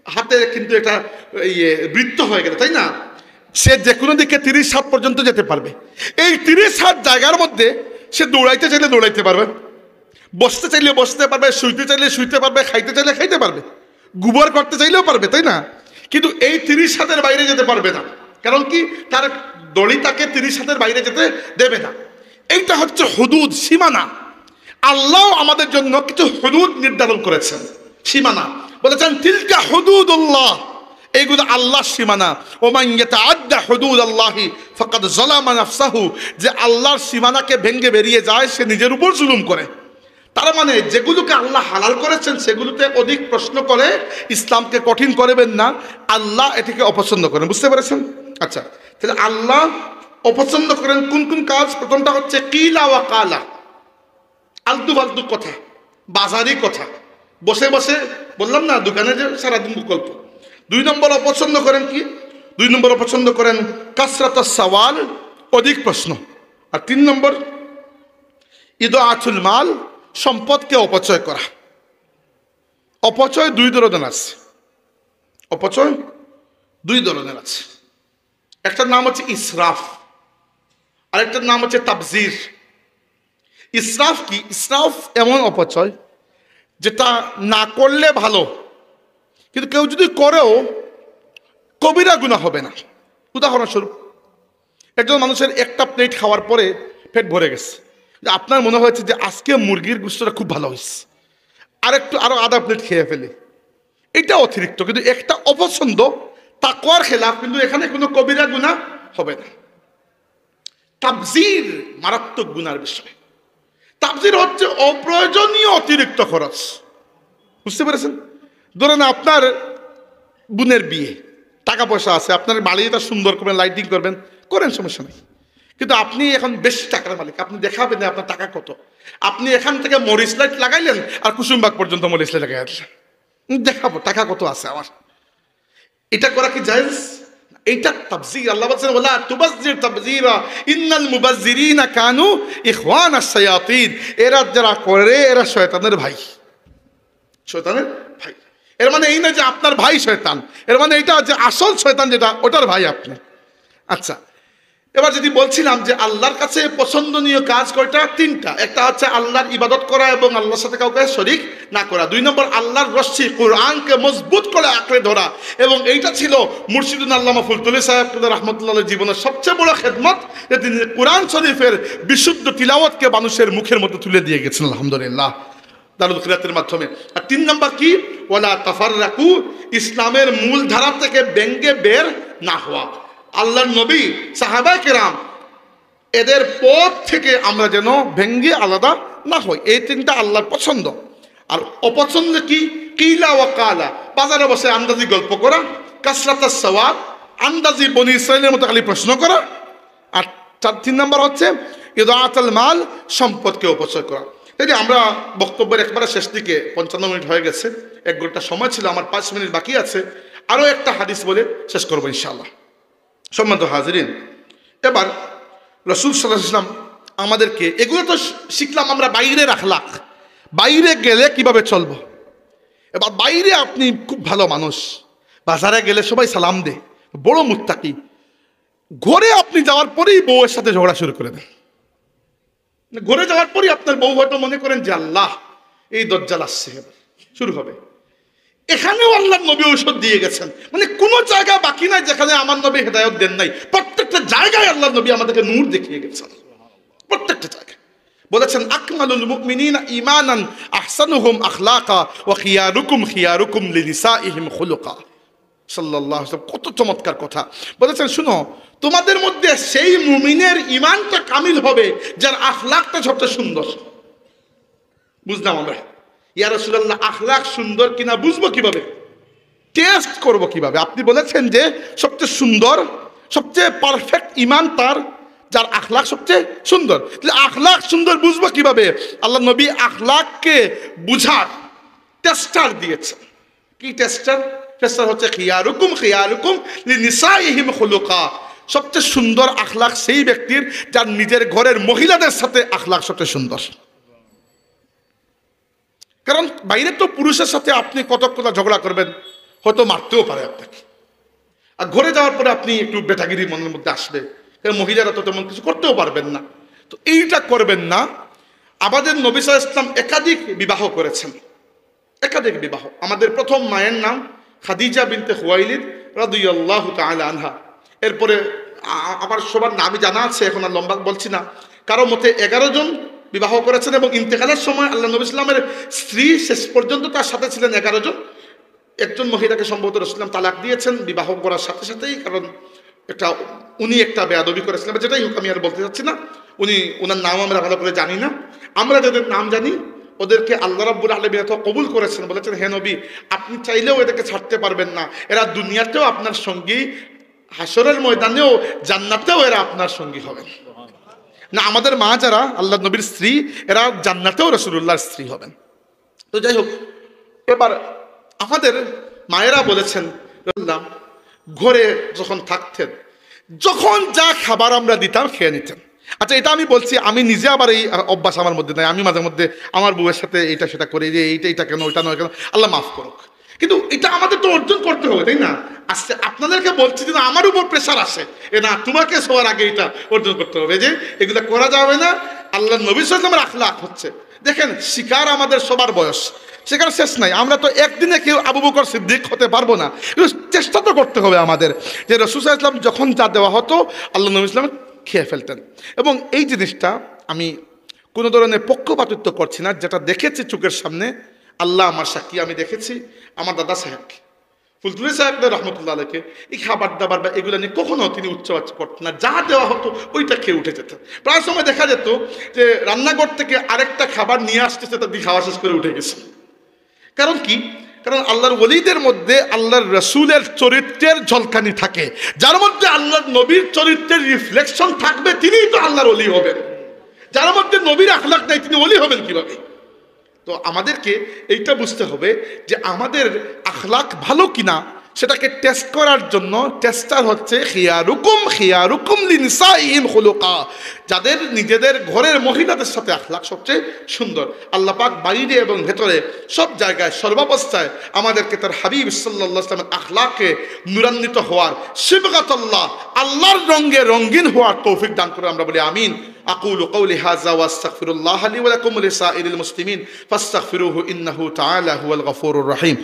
Speaker 2: হাতে কিন্তু একটা বৃত্ত হয়ে গেল, তাই না? সে যে কোনো দিকে 30 হাত পর্যন্ত যেতে পারবে। এই 30 হাত জায়গার মধ্যে সে দৌড়াইতে চাইলে দৌড়াইতে পারবে, বসতে চাইলে বসতে পারবে, শুইতে চাইলে শুইতে পারবে, খাইতে চাইলে খাইতে পারবে, গোবর করতে চাইলেও পারবে, তাই না? কিন্তু এই 30 হাতের বাইরে যেতে পারবে না, কারণ কি? তার দড়ি তাকে 30 হাতের বাইরে যেতে দেবে না। এইটা হচ্ছে হুদুদ, সীমানা। আল্লাহ আমাদের জন্য কিছু হুদুদ নির্ধারণ করেছেন, সীমানা। বলেছেন তিলকা হুদুদুল্লাহ, এইগুলো আল্লাহর সীমানা। ওমান ইয়াতাআদ্দা হুদুদাল্লাহি ফাকাদ যালামা নাফসাহু, যে আল্লাহর সীমানাকে ভেঙে বেরিয়ে যায় সে নিজের উপর জুলুম করে। তার মানে যেগুলোকে আল্লাহ হালাল করেছেন সেগুলোতে অধিক প্রশ্ন করে ইসলামকে কঠিন করবেন না, আল্লাহ এটিকে অপছন্দ করেন, বুঝতে পেরেছেন? আচ্ছা, তাহলে আল্লাহ অপছন্দ করেন কোন কোন কাজ? প্রথমটা হচ্ছে কিলা ওয়া কালা, আলতু ফালতু কথা, বাজারি কথা, বসে বসে বললাম না দোকানে যে সারাদিন গল্প। 2 নম্বর অপছন্দ করেন কি? 2 নম্বর অপছন্দ করেন কাসরাতাস সাওয়াল অধিক প্রশ্ন। আর 3 নম্বর ইদাআতুল মাল, সম্পদকে অপচয় করা। অপচয় 2 ধরনের আছে, অপচয় 2 ধরনের আছে। একটার নাম হচ্ছে ইসরাফ, আরেকটার নাম হচ্ছে তাবজির। ইসরাফ কি? ইসরাফ এমন অপচয় যেটা না করলে ভালো, কিন্তু কেউ যদি করেও কবিরা গুনাহ হবে না। উদাহরণস্বরূপ, একজন মানুষের একটা প্লেট খাওয়ার পরে পেট ভরে গেছে, আপনার মনে হয়েছে যে আজকে মুরগির গোশতটা খুব ভালো হয়েছে, আরো আধা প্লেট খেয়ে ফেলে, এটা অতিরিক্ত, কিন্তু একটা অপছন্দ, তাকওয়ার খেলাফ, কিন্তু এখানে কোনো কবিরা গুনাহ হবে না। তাবজির মারাত্মক গুনার বিষয়। তাবজির হচ্ছে অপ্রয়োজনীয় অতিরিক্ত খরচ। বুঝতে পেরেছেন? ধরেন আপনার বোনের বিয়ে, টাকা পয়সা আছে, আপনার বাড়িটা সুন্দর করবেন, লাইটিং করবেন, করেন, সমস্যা নেই, কিন্তু আপনি এখন বেশি টাকার মালিক, আপনি দেখাবেন আপনার টাকা কত। আপনি এখান থেকে মরিচ লাইট লাগাইলেন আর কুসুমবাগ পর্যন্ত মরিচ লাইট লাগাই আসলেন, দেখাবো টাকা কত আছে আমার। এটা করা কি জায়েজ? এইটা তাবজির। আল্লাহ বলেছেন ওয়ালা তুবাজ্জির তাবজিরা ইন্নাল মুবাজ্জিরিনা কানু ইখওয়ানাশ শায়াতিন। এরা যারা করে এরা শয়তানের ভাই, শয়তানের ভাই। এর মানে এই না যে আপনার ভাই শয়তান, এর মানে এটা যে আসল শয়তান যেটা, ওটার ভাই আপনি। আচ্ছা, এবার যদি বলছিলাম যে আল্লাহর কাছে পছন্দনীয় কাজ কয়টা? 3টা। একটা হচ্ছে আল্লাহর ইবাদত করা এবং আল্লাহর সাথে কাউকে শরীক না করা। 2 নম্বর আল্লাহর রশ্মি কোরআনকে মজবুত করে আঁকড়ে ধরা, এবং এইটা ছিল মুর্শিদুল আল্লামা ফুলতুলি সাহেব রাহমাতুল্লাহ জীবনের সবচেয়ে বড় খেদমত, যে তিনি কোরআন শরীফের বিশুদ্ধ তিলাওয়াতকে মানুষের মুখের মধ্যে তুলে দিয়ে গেছেন আলহামদুলিল্লাহ দারুল খিরাতের মাধ্যমে। আর 3 নম্বর কি? ওয়ালা তাফাররাকু, ইসলামের মূল ধারা থেকে ব্যঙ্গে বের না হওয়া। আল্লাহর নবী, সাহাবায়ে কেরাম, এদের পথ থেকে আমরা যেন ভেঙ্গে আলাদা না হই। এই 3টা আল্লাহর পছন্দ। আর অপছন্দ কি? কিলা ওয়া কালা, বাজারে বসে আন্দাজি গল্প করা, কাসরাতাস সওয়াব, আন্দাজি বনি ইসরাইলের মতো খালি প্রশ্ন করা। আর 3 নম্বর হচ্ছে ইদাআতুল মাল, সম্পদকে অপচয় করা। এই যে আমরা বক্তব্যের একবারে শেষ দিকে, 55 মিনিট হয়ে গেছে, 1 ঘন্টা সময় ছিল, আমার 5 মিনিট বাকি আছে। আরো একটা হাদিস বলে শেষ করবো ইনশাআল্লাহ। সম্মানিত হাজিরিন, এবার রাসূল সাল্লাল্লাহু আলাইহি ওয়াসাল্লাম আমাদেরকে, এগুলো তো শিখলাম আমরা বাইরের আখলাক, বাইরে গেলে কিভাবে চলবো। এবার বাইরে আপনি খুব ভালো মানুষ, বাজারে গেলে সবাই সালাম দে, বড় মুত্তাকি, ঘরে আপনি যাওয়ার পরেই বউয়ের সাথে ঝগড়া শুরু করে দেন। ঘরে যাওয়ার পরেই আপনার বউ হয়তো মনে করেন যে আল্লাহ, এই দজ্জাল আসছে, শুরু হবে। এখানেও আল্লাহর নবী ঔষধ দিয়ে গেছেন, মানে কোন জায়গা বাকি নাই যেখানে আমার নবী হেদায়েত দেন নাই। প্রত্যেকটা জায়গায় আল্লাহর নবী আমাদেরকে নূর দেখিয়ে গেছেন, প্রত্যেকটা জায়গায়। বলেছেন আকমালুল মুমিনিনা ঈমানান আহসানুহুম আখলাকা ওয়া খিয়ারুকুম খিয়ারুকুম লিনিসাইহিম খুলুকা। সাল্লাল্লাহু আলাইহি ওয়াসাল্লাম, কত চমৎকার কথা বলেছেন। শুনো, তোমাদের মধ্যে সেই মুমিনের ঈমানটা কামিল হবে যার আখলাকটা সবচেয়ে সুন্দর। বুঝলাম আমরা, ইয়া রাসূলুল্লাহ, আখলাক সুন্দর কিনা বুঝবো কিভাবে? টেস্ট করব কিভাবে? আপনি বলেছেন যে সবচেয়ে সুন্দর, সবচেয়ে পারফেক্ট ঈমান তার যার আখলাক সবচেয়ে সুন্দর। তাহলে আখলাক সুন্দর বুঝবো কিভাবে? আল্লাহ নবী আখলাককে বুঝার টেস্টার দিয়েছেন। কি টেস্টার? টেস্টার হচ্ছে খিয়ারুকুম খিয়ারুকুম লিনিসাইহিম খুলুকা। সবচেয়ে সুন্দর আখলাক সেই ব্যক্তির যার নিজের ঘরের মহিলাদের সাথে আখলাক সবচেয়ে সুন্দর। কারণ বাইরে তো পুরুষের সাথে আপনি কত কথা ঝগড়া করবেন, হয়তো মারতেও পারে আপনাকে, আর ঘরে যাওয়ার পরে আপনি একটু বেটাগিরি মনের মধ্যে আসবে, কারণ মহিলারা তো তেমন কিছু করতেও পারবেন না। তো এইটা করবেন না। আমাদের নবী সাল্লাল্লাহু আলাইহি ওয়াসাল্লাম একাধিক বিবাহ করেছেন, একাধিক বিবাহ। আমাদের প্রথম মায়ের নাম খাদিজা বিনতে খুয়াইলিদ রাদিয়াল্লাহু তাআলা আনহা। এরপরে আমার সবার নামই জানা আছে, এখন আর লম্বা বলছি না। কারো মতে 11 জন বিবাহ করেছেন, এবং ইন্তেকালের সময় আল্লাহ নবী সাল্লামের স্ত্রী শেষ পর্যন্ত তার সাথে ছিলেন 11 জন। একজন মহিলাকে সম্ভবত রাসূলুল্লাহ তালাক দিয়েছেন বিবাহ করার সাথে সাথেই, কারণ উনি একটা বেয়াদবি করেছিলেন, যেটাই হোক আমি আর বলতে চাচ্ছি না। ওনার নাম আমরা ভালো করে জানি না। আমরা যাদের নাম জানি ওদেরকে আল্লাহ রাব্বুল আলামিন এত কবুল করেছেন, বলেছেন হে নবী, আপনি চাইলেও এদেরকে ছাড়তে পারবেন না, এরা দুনিয়াতেও আপনার সঙ্গী, হাসরের ময়দানেও জান্নাতেও এরা আপনার সঙ্গী হবেন। না, আমাদের মা যারা আল্লাহ নবীর স্ত্রী, এরা জান্নাতেও রাসূলুল্লাহর স্ত্রী হবেন। তো যাই হোক, এবার আমাদের মায়েরা বলেছেন ঘরে যখন থাকতেন যখন যা খাবার আমরা দিতাম খেয়ে নিতেন। আচ্ছা, এটা আমি বলছি, আমি নিজে আবার এই অভ্যাস আমার মধ্যে নাই। আমি মাঝে মধ্যে আমার বউয়ের সাথে এটা সেটা করি, যে এইটা কেন, ওইটা নয় কেন, আল্লাহ মাফ করুক। কিন্তু এটা আমাদের তো অর্জন করতে হবে, তাই না? আজকে আপনাদেরকে বলছি যে আমার উপর প্রেশার আসে, না তোমাকে সবার আগে এটা অর্জন করতে হবে, যে এগুলো করা যাবে না। আল্লাহ নবী সাল্লাল্লাহু আলাইহি ওয়াসাল্লামের আখলাক হচ্ছে, দেখেন শিকার আমাদের সবার বয়স, সেখানে শেষ নাই। আমরা তো একদিনে কেউ আবু বকর সিদ্দিক হতে পারবো না, কিন্তু চেষ্টা তো করতে হবে আমাদের। যে রাসূল সাল্লাল্লাহু আলাইহি ওয়াসাল্লাম যখন যা দেওয়া হতো আল্লাহ নবী ইসলাম খেয়ে ফেলতেন। এবং এই জিনিসটা আমি কোনো ধরনের পক্ষপাতিত্ব করছি না, যেটা দেখেছি চোখের সামনে, আল্লাহ আমার সাক্ষী, আমি দেখেছি আমার দাদা সাহেবকে, ফুলতুলি সাহেব রহমতুল্লাহ আলাইকে, এই খাবার দাবার বা এগুলো নিয়ে কখনো তিনি উচ্চবাচ্য করতেন না। যা দেওয়া হতো ওইটা খেয়ে উঠে যেত। প্রায় সময় দেখা যেত যে রান্নাঘর থেকে আরেকটা খাবার নিয়ে আসতেছে, তার দিয়ে খাওয়া শেষ করে উঠে গেছে। কারণ কি? কারণ আল্লাহর ওলিদের মধ্যে আল্লাহর রসুলের চরিত্রের ঝলকানি থাকে, যার মধ্যে আল্লাহর নবীর চরিত্রের রিফ্লেকশন থাকবে, তিনিই তো আল্লাহর ওলি হবেন। যার মধ্যে নবীর আখলাক নাই, তিনি ওলি হবেন কিভাবে? তো আমাদেরকে এইটা বুঝতে হবে যে আমাদের আখলাক ভালো কিনা সেটাকে টেস্ট করার জন্য টেস্টার হচ্ছে খিয়ারুকুম লিনিসাইহিম খুলুকা, যাদের নিজেদের ঘরের মহিলাদের সাথে আখলাক সবচেয়ে সুন্দর। আল্লাহ পাক বাইরে এবং ভেতরে সব জায়গায় সর্বাবস্থায় আমাদেরকে তার হাবিব সাল্লাল্লাহু আলাইহি ওয়াসাল্লামের আখলাকে নূরান্বিত হওয়ার, সিবগাতাল্লাহ, আল্লাহর রঙে রঙিন হওয়ার তৌফিক দান করে। আমরা বলি আমিন। أقول قولي هذا وأستغفر الله لي ولكم ولسائر المسلمين فاستغفروه إنه تعالى هو الغفور الرحيم.